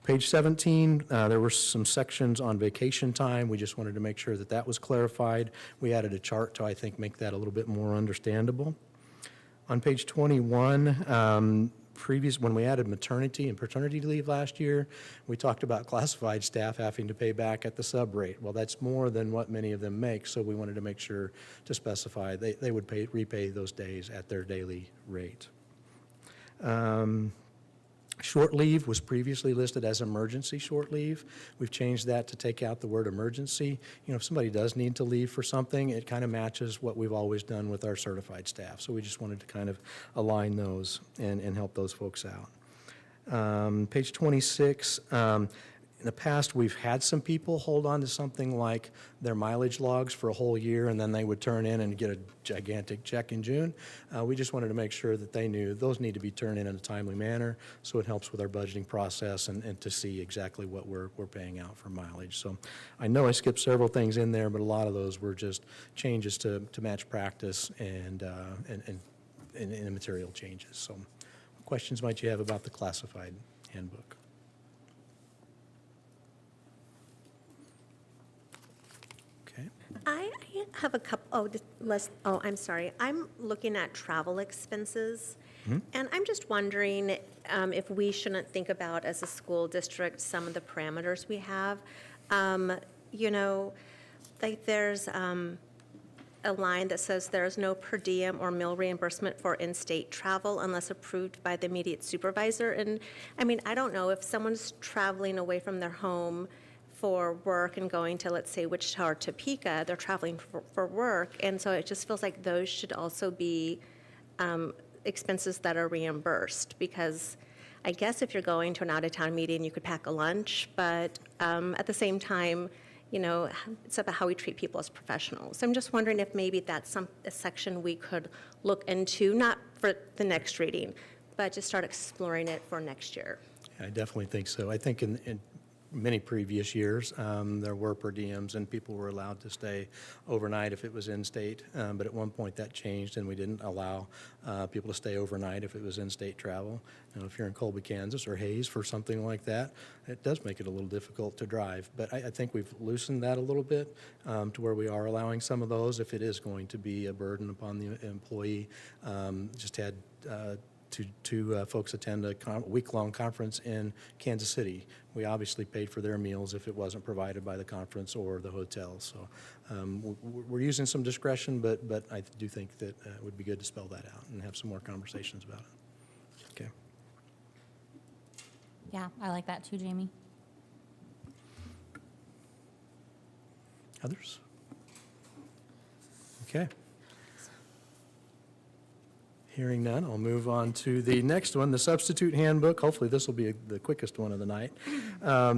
Page 17, there were some sections on vacation time. We just wanted to make sure that that was clarified. We added a chart to, I think, make that a little bit more understandable. On page 21, when we added maternity and paternity leave last year, we talked about classified staff having to pay back at the sub rate. Well, that's more than what many of them make, so we wanted to make sure to specify they would repay those days at their daily rate. Short leave was previously listed as emergency short leave. We've changed that to take out the word emergency. If somebody does need to leave for something, it kind of matches what we've always done with our certified staff. So we just wanted to kind of align those and help those folks out. Page 26, in the past, we've had some people hold on to something like their mileage logs for a whole year, and then they would turn in and get a gigantic check in June. We just wanted to make sure that they knew those need to be turned in a timely manner, so it helps with our budgeting process and to see exactly what we're paying out for mileage. So I know I skipped several things in there, but a lot of those were just changes to match practice and material changes. So what questions might you have about the classified handbook? I have a couple, I'm sorry. I'm looking at travel expenses, and I'm just wondering if we shouldn't think about, as a school district, some of the parameters we have. Like there's a line that says there is no per diem or meal reimbursement for in-state travel unless approved by the immediate supervisor. And, I don't know, if someone's traveling away from their home for work and going to, let's say, Wichita or Topeka, they're traveling for work, and so it just feels like those should also be expenses that are reimbursed, because I guess if you're going to an out-of-town meeting, you could pack a lunch, but at the same time, it's about how we treat people as professionals. I'm just wondering if maybe that's a section we could look into, not for the next reading, but just start exploring it for next year. I definitely think so. I think in many previous years, there were per diems and people were allowed to stay overnight if it was in-state, but at one point that changed and we didn't allow people to stay overnight if it was in-state travel. If you're in Colby, Kansas or Hayes for something like that, it does make it a little difficult to drive. But I think we've loosened that a little bit to where we are allowing some of those if it is going to be a burden upon the employee. Just had two folks attend a week-long conference in Kansas City. We obviously paid for their meals if it wasn't provided by the conference or the hotel. So we're using some discretion, but I do think that it would be good to spell that out and have some more conversations about it. Okay. Yeah, I like that too, Jamie. Others? Okay. Hearing none, I'll move on to the next one, the substitute handbook. Hopefully, this will be the quickest one of the night.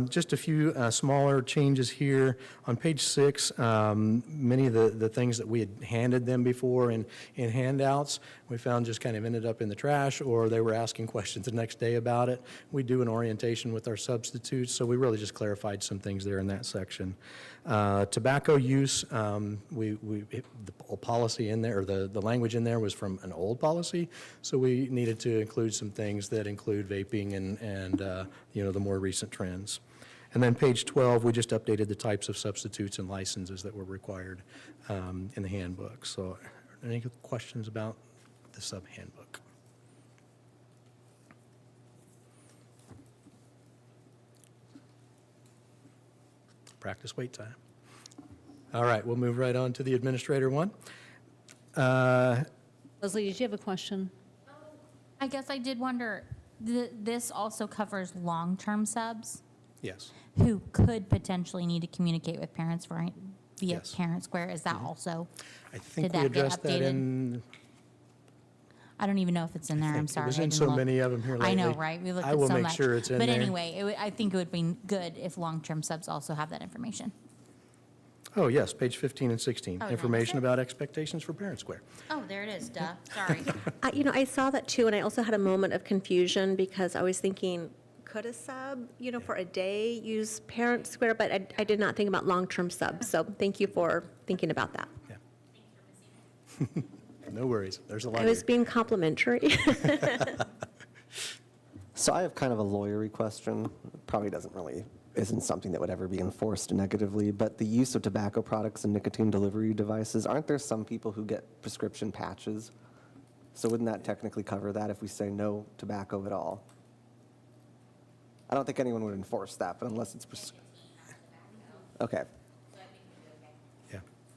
Just a few smaller changes here. On page 6, many of the things that we had handed them before in handouts, we found just kind of ended up in the trash, or they were asking questions the next day about it. We do an orientation with our substitutes, so we really just clarified some things there in that section. Tobacco use, the policy in there, or the language in there was from an old policy, so we needed to include some things that include vaping and the more recent trends. And then page 12, we just updated the types of substitutes and licenses that were required in the handbook. So any questions about the sub-handbook? Practice wait time. All right, we'll move right on to the administrator one. Leslie, did you have a question? I guess I did wonder, this also covers long-term subs Yes. who could potentially need to communicate with parents via Yes. Parent Square. Is that also? I think Did we that get addressed that updated? in. I don't even know if it's in there. I'm think sorry. It was I in didn't so look. many of them here lately. I know, right? We looked I at will so make much. sure it's in But there. anyway, I think it would be good if long-term subs also have that information. Oh, yes, page 15 and 16, Oh, information nice. about expectations for Parent Square. Oh, there it is, duh. Sorry. I saw that too, and I also had a moment of confusion because I was thinking, could a sub, for a day use Parent Square? But I did not think about long-term subs, so thank you for thinking about that. No worries, there's a lot I was here. being complimentary. So I have kind of a lawyery question. Probably isn't something that would ever be enforced negatively, but the use of tobacco products and nicotine delivery devices, aren't there some people who get prescription patches? So wouldn't that technically cover that if we say no tobacco at all? I don't think anyone would enforce that, but unless it's okay.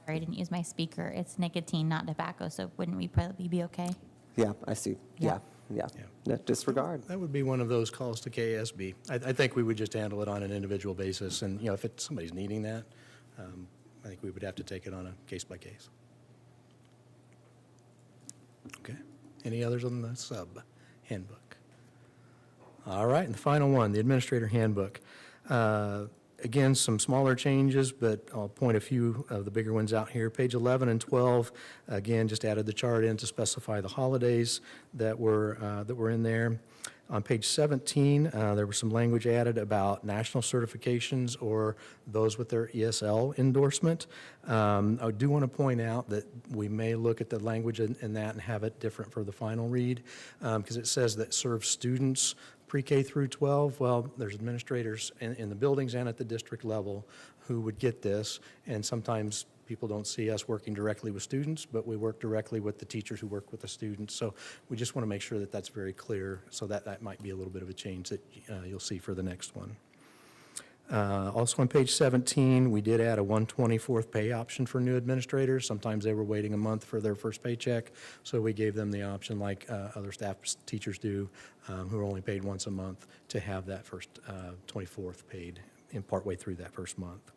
Sorry, I didn't use my speaker. It's nicotine, not tobacco, so wouldn't we probably be okay? Yeah, I see. Yeah. Yeah. Disregard. That would be one of those calls to KSB. I think we would just handle it on an individual basis, and, if somebody's needing that, I think we would have to take it on a case-by-case. Okay. Any others on the sub-handbook? All right, and the final one, the administrator handbook. Again, some smaller changes, but I'll point a few of the bigger ones out here. Page 11 and 12, again, just added the chart in to specify the holidays that were in there. On page 17, there was some language added about national certifications or those with their ESL endorsement. I do want to point out that we may look at the language in that and have it different for the final read, because it says that serve students pre-K through 12. Well, there's administrators in the buildings and at the district level who would get this, and sometimes people don't see us working directly with students, but we work directly with the teachers who work with the students. So we just want to make sure that that's very clear, so that might be a little bit of a change that you'll see for the next one. Also on page 17, we did add a 1/24th pay option for new administrators. Sometimes they were waiting a month for their first paycheck, so we gave them the option, like other staff teachers do, who are only paid once a month, to have that first 24th paid in partway through that first month.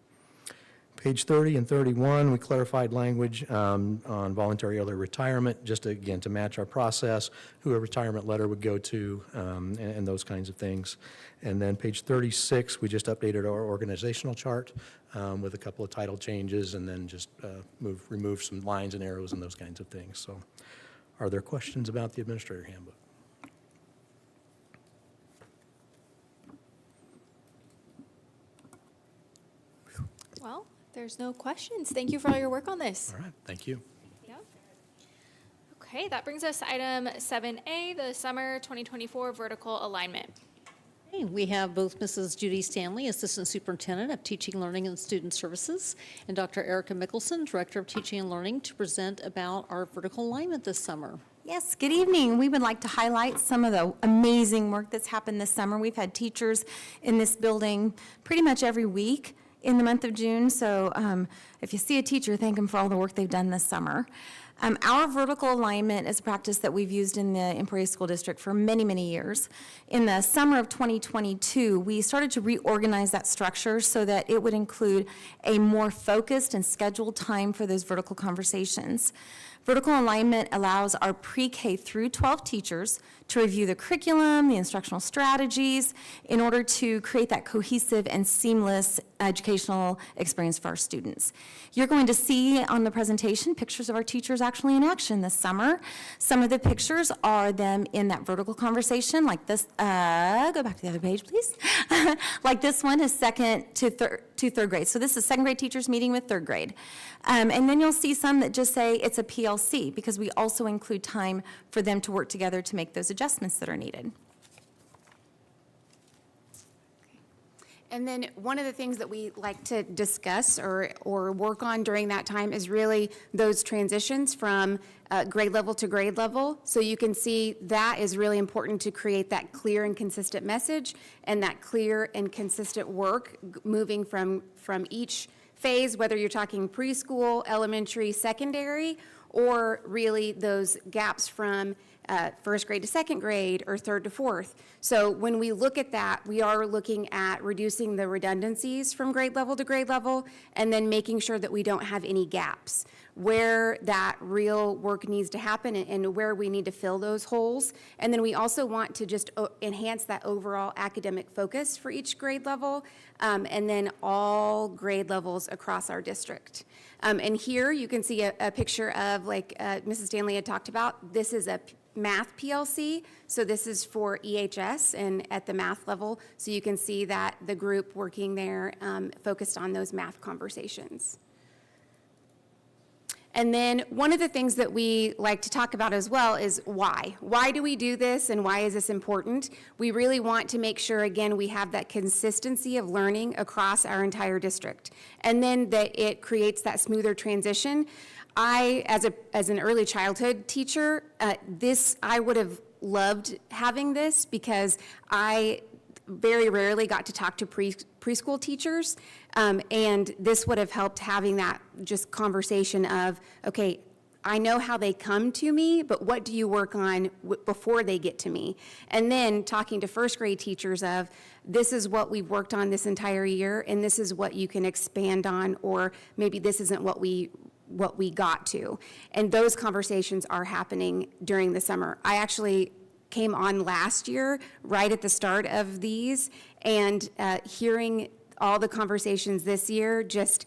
Page 30 and 31, we clarified language on voluntary early retirement, just again to match our process, who a retirement letter would go to, and those kinds of things. And then page 36, we just updated our organizational chart with a couple of title changes, and then just remove some lines and arrows and those kinds of things. So are there questions about the administrator handbook? Well, there's no questions. Thank you for all your work on this. All right, thank you. Okay, that brings us to item 7A, the summer 2024 vertical alignment. Okay, we have both Mrs. Judy Stanley, Assistant Superintendent of Teaching, Learning, and Student Services, and Dr. Erica Mickelson, Director of Teaching and Learning, to present about our vertical alignment this summer. Yes, good evening. We would like to highlight some of the amazing work that's happened this summer. We've had teachers in this building pretty much every week in the month of June, so if you see a teacher, thank them for all the work they've done this summer. Our vertical alignment is a practice that we've used in the Emporia School District for many, many years. In the summer of 2022, we started to reorganize that structure so that it would include a more focused and scheduled time for those vertical conversations. Vertical alignment allows our pre-K through 12 teachers to review the curriculum, the instructional strategies, in order to create that cohesive and seamless educational experience for our students. You're going to see on the presentation pictures of our teachers actually in action this summer. Some of the pictures are them in that vertical conversation, like this. Go back to the other page, please. Like this one is second to third grade. So this is second grade teachers meeting with third grade. And then you'll see some that just say it's a PLC, because we also include time for them to work together to make those adjustments that are needed. And then one of the things that we like to discuss or work on during that time is really those transitions from grade level to grade level. So you can see that is really important to create that clear and consistent message and that clear and consistent work moving from each phase, whether you're talking preschool, elementary, secondary, or really those gaps from first grade to second grade or third to fourth. So when we look at that, we are looking at reducing the redundancies from grade level to grade level, and then making sure that we don't have any gaps where that real work needs to happen and where we need to fill those holes. And then we also want to just enhance that overall academic focus for each grade level, and then all grade levels across our district. And here you can see a picture of, like Mrs. Stanley had talked about, this is a math PLC. So this is for EHS and at the math level. So you can see that the group working there focused on those math conversations. And then one of the things that we like to talk about as well is why. Why do we do this and why is this important? We really want to make sure, again, we have that consistency of learning across our entire district. And then that it creates that smoother transition. I, as an early childhood teacher, I would have loved having this, because I very rarely got to talk to preschool teachers, and this would have helped having that just conversation of, okay, I know how they come to me, but what do you work on before they get to me? And then talking to first grade teachers of, this is what we've worked on this entire year, and this is what you can expand on, or maybe this isn't what we got to. And those conversations are happening during the summer. I actually came on last year, right at the start of these, and hearing all the conversations this year just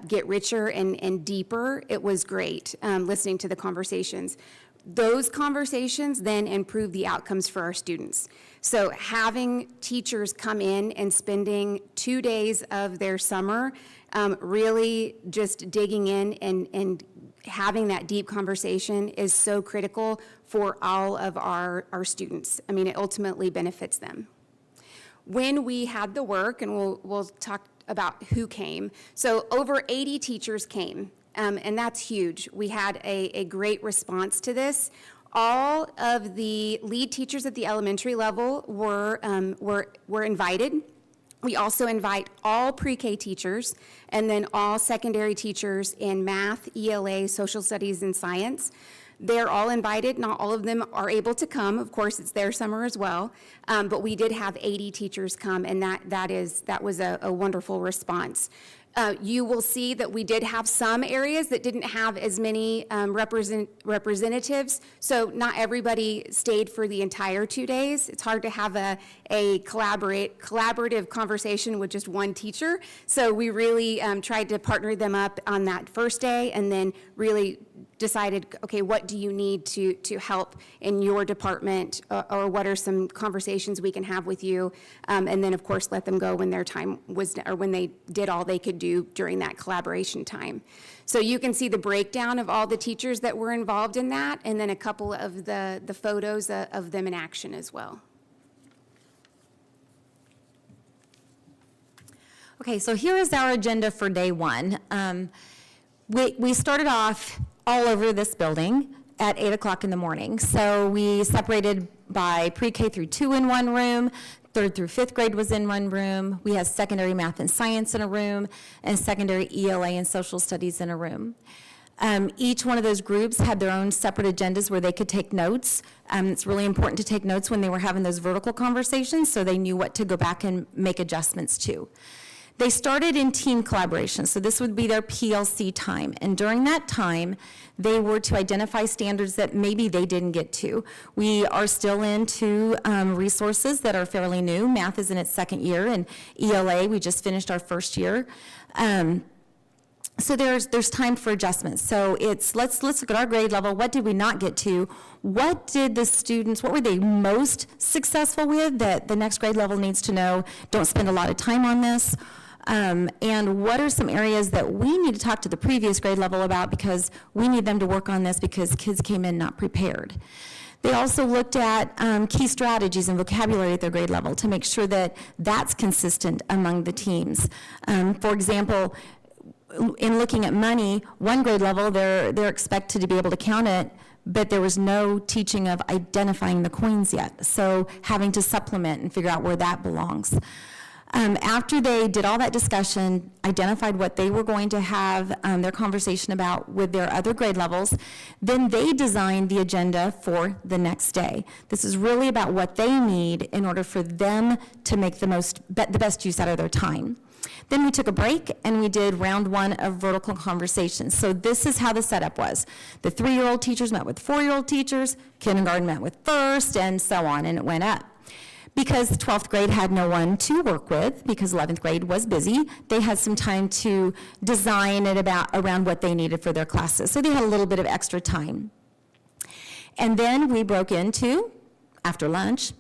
get richer and deeper. It was great listening to the conversations. Those conversations then improve the outcomes for our students. So having teachers come in and spending 2 days of their summer really just digging in and having that deep conversation is so critical for all of our students. I mean, it ultimately benefits them. When we had the work, and we'll talk about who came, so over 80 teachers came, and that's huge. We had a great response to this. All of the lead teachers at the elementary level were invited. We also invite all pre-K teachers and then all secondary teachers in math, ELA, social studies, and science. They're all invited. Not all of them are able to come. Of course, it's their summer as well. But we did have 80 teachers come, and that was a wonderful response. You will see that we did have some areas that didn't have as many representatives, so not everybody stayed for the entire 2 days. It's hard to have a collaborative conversation with just one teacher, so we really tried to partner them up on that first day, and then really decided, okay, what do you need to help in your department, or what are some conversations we can have with you, and then of course let them go when their time was, or when they did all they could do during that collaboration time. So you can see the breakdown of all the teachers that were involved in that, and then a couple of the photos of them in action as well. Okay, so here is our agenda for day one. We started off all over this building at 8 o'clock in the morning. So we separated by pre-K through 2 in one room, 3rd through 5th grade was in one room. We had secondary math and science in a room, and secondary ELA and social studies in a room. Each one of those groups had their own separate agendas where they could take notes. It's really important to take notes when they were having those vertical conversations so they knew what to go back and make adjustments to. They started in team collaboration, so this would be their PLC time. And during that time, they were to identify standards that maybe they didn't get to. We are still into resources that are fairly new. Math is in its second year, and ELA, we just finished our first year. So there's time for adjustments. So it's, let's look at our grade level. What did we not get to? What did the students, what were they most successful with that the next grade level needs to know? Don't spend a lot of time on this. And what are some areas that we need to talk to the previous grade level about because we need them to work on this because kids came in not prepared. They also looked at key strategies and vocabulary at their grade level to make sure that that's consistent among the teams. For example, in looking at money, one grade level, they're expected to be able to count it, but there was no teaching of identifying the coins yet. So having to supplement and figure out where that belongs. After they did all that discussion, identified what they were going to have their conversation about with their other grade levels, then they designed the agenda for the next day. This is really about what they need in order for them to make the best use out of their time. Then we took a break and we did round one of vertical conversations. So this is how the setup was. The 3-year-old teachers met with 4-year-old teachers, kindergarten met with first, and so on, and it went up. Because 12th grade had no one to work with, because 11th grade was busy, they had some time to design it around what they needed for their classes. So they had a little bit of extra time. And then we broke into, after lunch,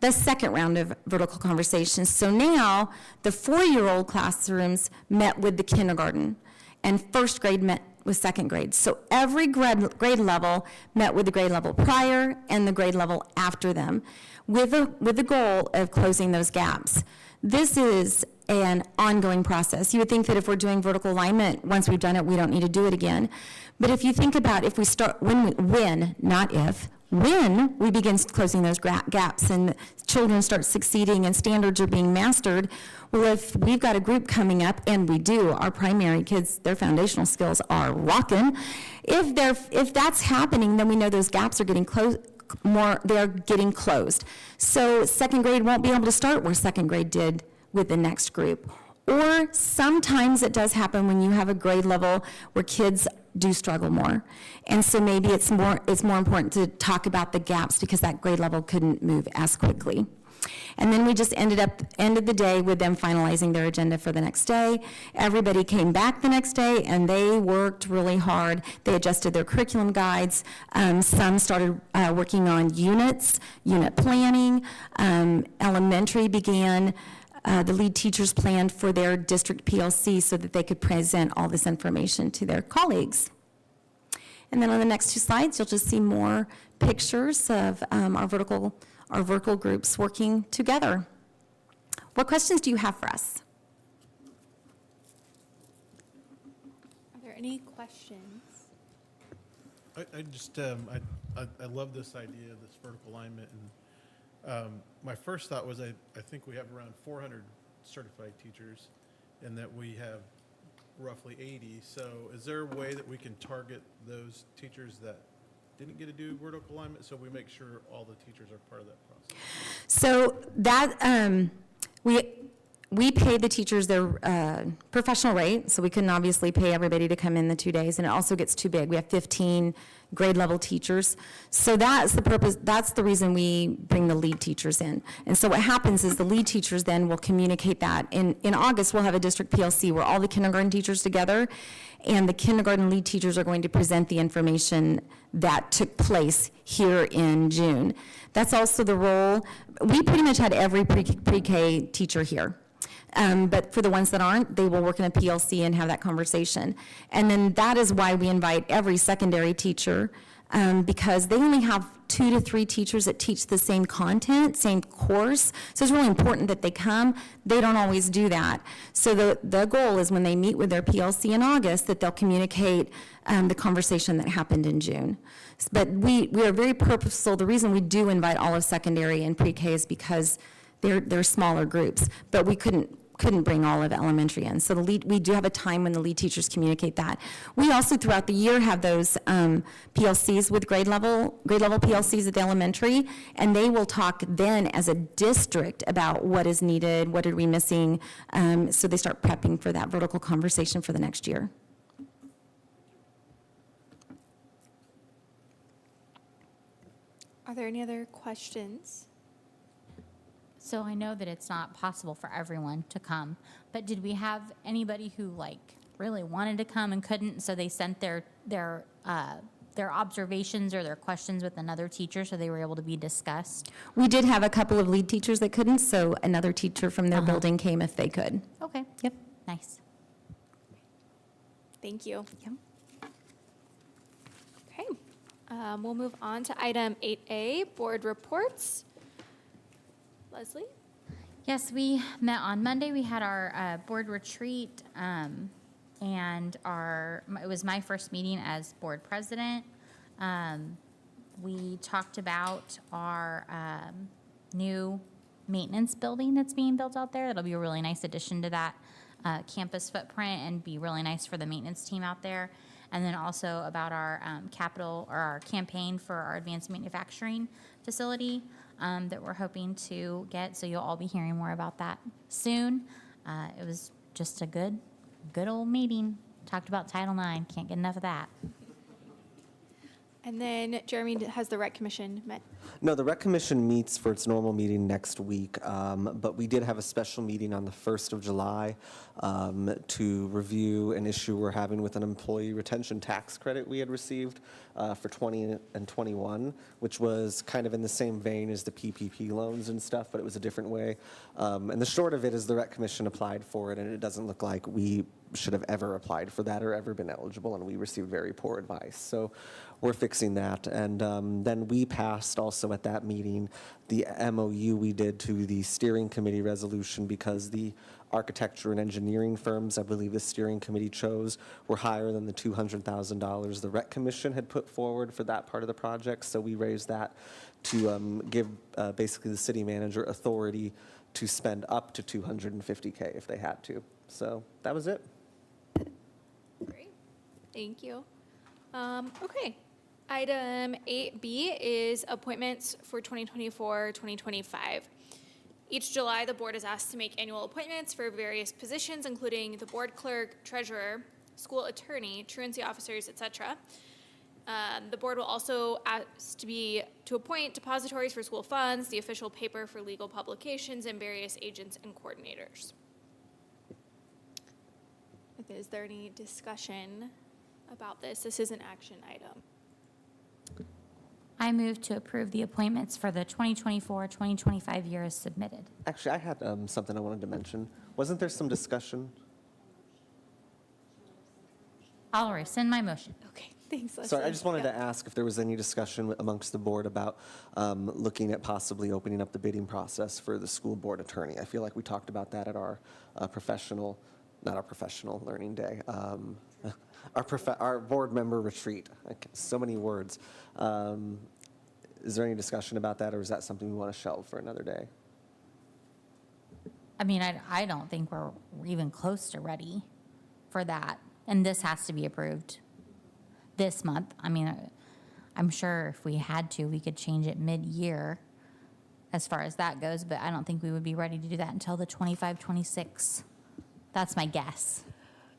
the second round of vertical conversations. So now the 4-year-old classrooms met with the kindergarten, and first grade met with second grade. So every grade level met with the grade level prior and the grade level after them, with the goal of closing those gaps. This is an ongoing process. You would think that if we're doing vertical alignment, once we've done it, we don't need to do it again. But if you think about if we start, when, not if, when we begin closing those gaps and children start succeeding and standards are being mastered, well, if we've got a group coming up, and we do, our primary kids, their foundational skills are rocking. If that's happening, then we know those gaps are getting closed. They're getting closed. So second grade won't be able to start where second grade did with the next group. Or sometimes it does happen when you have a grade level where kids do struggle more. And so maybe it's more important to talk about the gaps because that grade level couldn't move as quickly. And then we just ended the day with them finalizing their agenda for the next day. Everybody came back the next day and they worked really hard. They adjusted their curriculum guides. Some started working on unit planning. Elementary began the lead teachers planned for their district PLC so that they could present all this information to their colleagues. And then on the next 2 slides, you'll just see more pictures of our vertical groups working together. What questions do you have for us? Are there any questions? I love this idea, this vertical alignment, and my first thought was I think we have around 400 certified teachers, and that we have roughly 80. So is there a way that we can target those teachers that didn't get to do vertical alignment, so we make sure all the teachers are part of that process? So that we pay the teachers their professional rate, so we couldn't obviously pay everybody to come in the 2 days, and it also gets too big. We have 15 grade level teachers. So that's the purpose, that's the reason we bring the lead teachers in. And so what happens is the lead teachers then will communicate that. In August, we'll have a district PLC where all the kindergarten teachers together, and the kindergarten lead teachers are going to present the information that took place here in June. That's also the role, we pretty much had every pre-K teacher here. But for the ones that aren't, they will work in a PLC and have that conversation. And then that is why we invite every secondary teacher, because they only have 2 to 3 teachers that teach the same content, same course. So it's really important that they come. They don't always do that. So the goal is when they meet with their PLC in August that they'll communicate the conversation that happened in June. But we are very purposeful. The reason we do invite all of secondary and pre-K is because they're smaller groups, but we couldn't couldn't bring all of elementary in. So we do have a time when the lead teachers communicate that. We also, throughout the year, have those PLCs with grade level PLCs at the elementary, and they will talk then as a district about what is needed, what are we missing, so they start prepping for that vertical conversation for the next year. Are there any other questions? So I know that it's not possible for everyone to come, but did we have anybody who like really wanted to come and couldn't, so they sent their observations or their questions with another teacher so they were able to be discussed? We did have a couple of lead teachers that couldn't, so another teacher from their building came if they could. Okay. Yep. Nice. Thank you. Yep. Okay. We'll move on to item 8A, board reports. Leslie? Yes, we met on Monday. We had our board retreat, and it was my first meeting as board president. We talked about our new maintenance building that's being built out there. That'll be a really nice addition to that campus footprint and be really nice for the maintenance team out there. And then also about our our campaign for our advanced manufacturing facility that we're hoping to get. So you'll all be hearing more about that soon. It was just a good old meeting. Talked about Title IX. Can't get enough of that. And then Jeremy, has the rec commission met? No, the Rec Commission meets for its normal meeting next week, but we did have a special meeting on the 1st of July to review an issue we're having with an employee retention tax credit we had received for 20 and 21, which was kind of in the same vein as the PPP loans and stuff, but it was a different way. And the short of it is the Rec Commission applied for it, and it doesn't look like we should have ever applied for that or ever been eligible, and we received very poor advice. So we're fixing that. And then we passed also at that meeting the MOU we did to the steering committee resolution because the architecture and engineering firms, I believe the steering committee chose, were higher than the $200,000 the Rec Commission had put forward for that part of the project. So we raised that to give basically the city manager authority to spend up to $250K if they had to. So that was it. Great. Thank you. Okay. Item 8B is appointments for 2024-2025. Each July, the board is asked to make annual appointments for various positions, including the board clerk, treasurer, school attorney, truancy officers, etc. The board will also ask to appoint depositories for school funds, the official paper for legal publications, and various agents and coordinators. Is there any discussion about this? This is an action item. I move to approve the appointments for the 2024-2025 year as submitted. Actually, I had something I wanted to mention. Wasn't there some discussion? I'll rescind my motion. Okay, thanks, Leslie. Sorry, I just wanted to ask if there was any discussion amongst the board about looking at possibly opening up the bidding process for the school board attorney. I feel like we talked about that at our not our professional learning day, our board member retreat. So many words. Is there any discussion about that, or is that something we want to shelve for another day? I mean, I don't think we're even close to ready for that. And this has to be approved this month. I mean, I'm sure if we had to, we could change it mid-year as far as that goes, but I don't think we would be ready to do that until the 25-26. That's my guess.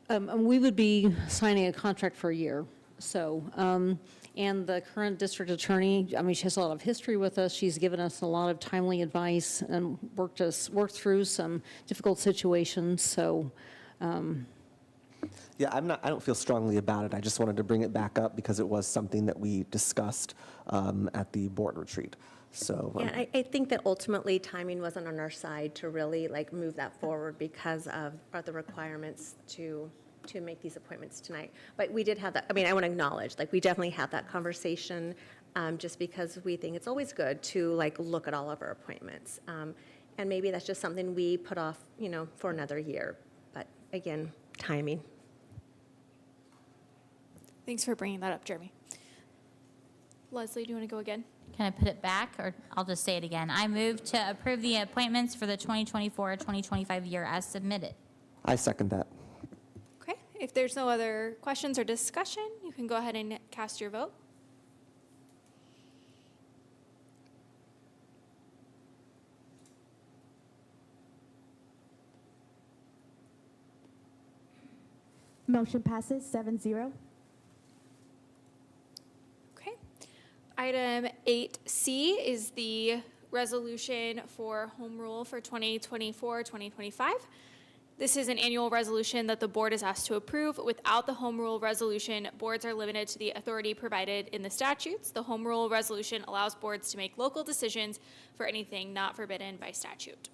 We would be signing a contract for a year, so, and the current district attorney, I mean, she has a lot of history with us. She's given us a lot of timely advice and worked through some difficult situations, so. Yeah, I don't feel strongly about it. I just wanted to bring it back up because it was something that we discussed at the board retreat. So. Yeah, I think that ultimately timing wasn't on our side to really like move that forward because of the requirements to make these appointments tonight. But we did have that, I mean, I want to acknowledge, like, we definitely had that conversation just because we think it's always good to like look at all of our appointments. And maybe that's just something we put off, for another year. But again, timing. Thanks for bringing that up, Jeremy. Leslie, do you want to go again? Can I put it back, or I'll just say it again? I move to approve the appointments for the 2024-2025 year as submitted. I second that. Okay, if there's no other questions or discussion, you can go ahead and cast your vote. Motion passes 7-0. Okay. Item 8C is the resolution for home rule for 2024-2025. This is an annual resolution that the board is asked to approve. Without the home rule resolution, boards are limited to the authority provided in the statutes. The home rule resolution allows boards to make local decisions for anything not forbidden by statute.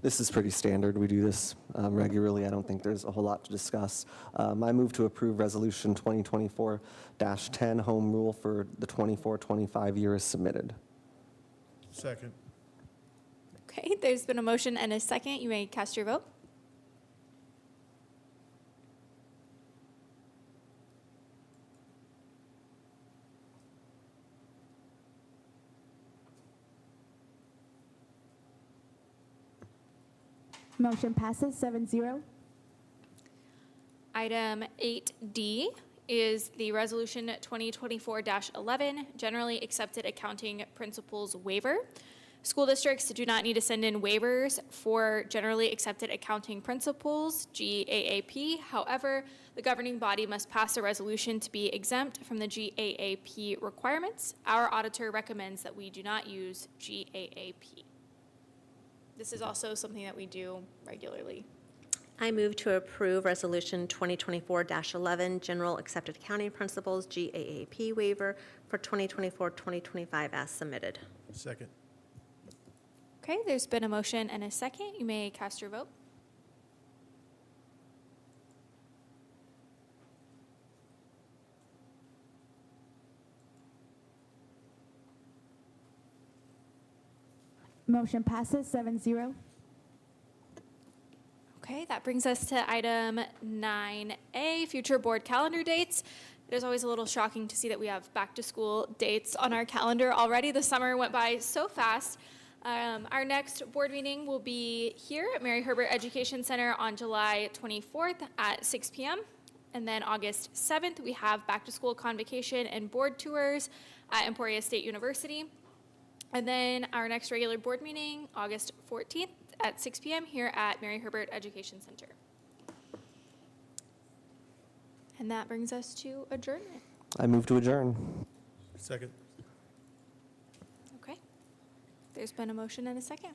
This is pretty standard. We do this regularly. I don't think there's a whole lot to discuss. I move to approve Resolution 2024-10, home rule for the 24-25 year is submitted. Second. Okay, there's been a motion and a second. You may cast your vote. Motion passes 7-0. Item 8D is the Resolution 2024-11, Generally Accepted Accounting Principles Waiver. School districts do not need to send in waivers for Generally Accepted Accounting Principles, GAAP. However, the governing body must pass a resolution to be exempt from the GAAP requirements. Our auditor recommends that we do not use GAAP. This is also something that we do regularly. I move to approve Resolution 2024-11, General Accepted Accounting Principles, GAAP waiver for 2024-2025 as submitted. Second. Okay, there's been a motion and a second. You may cast your vote. Motion passes 7-0. Okay, that brings us to item 9A, future board calendar dates. It is always a little shocking to see that we have back to school dates on our calendar already. The summer went by so fast. Our next board meeting will be here at Mary Herbert Education Center on July 24th at 6 p.m. And then August 7th, we have back to school convocation and board tours at Emporia State University. And then our next regular board meeting, August 14th at 6 p.m. here at Mary Herbert Education Center. And that brings us to adjournment. I move to adjourn. Second. Okay. There's been a motion and a second.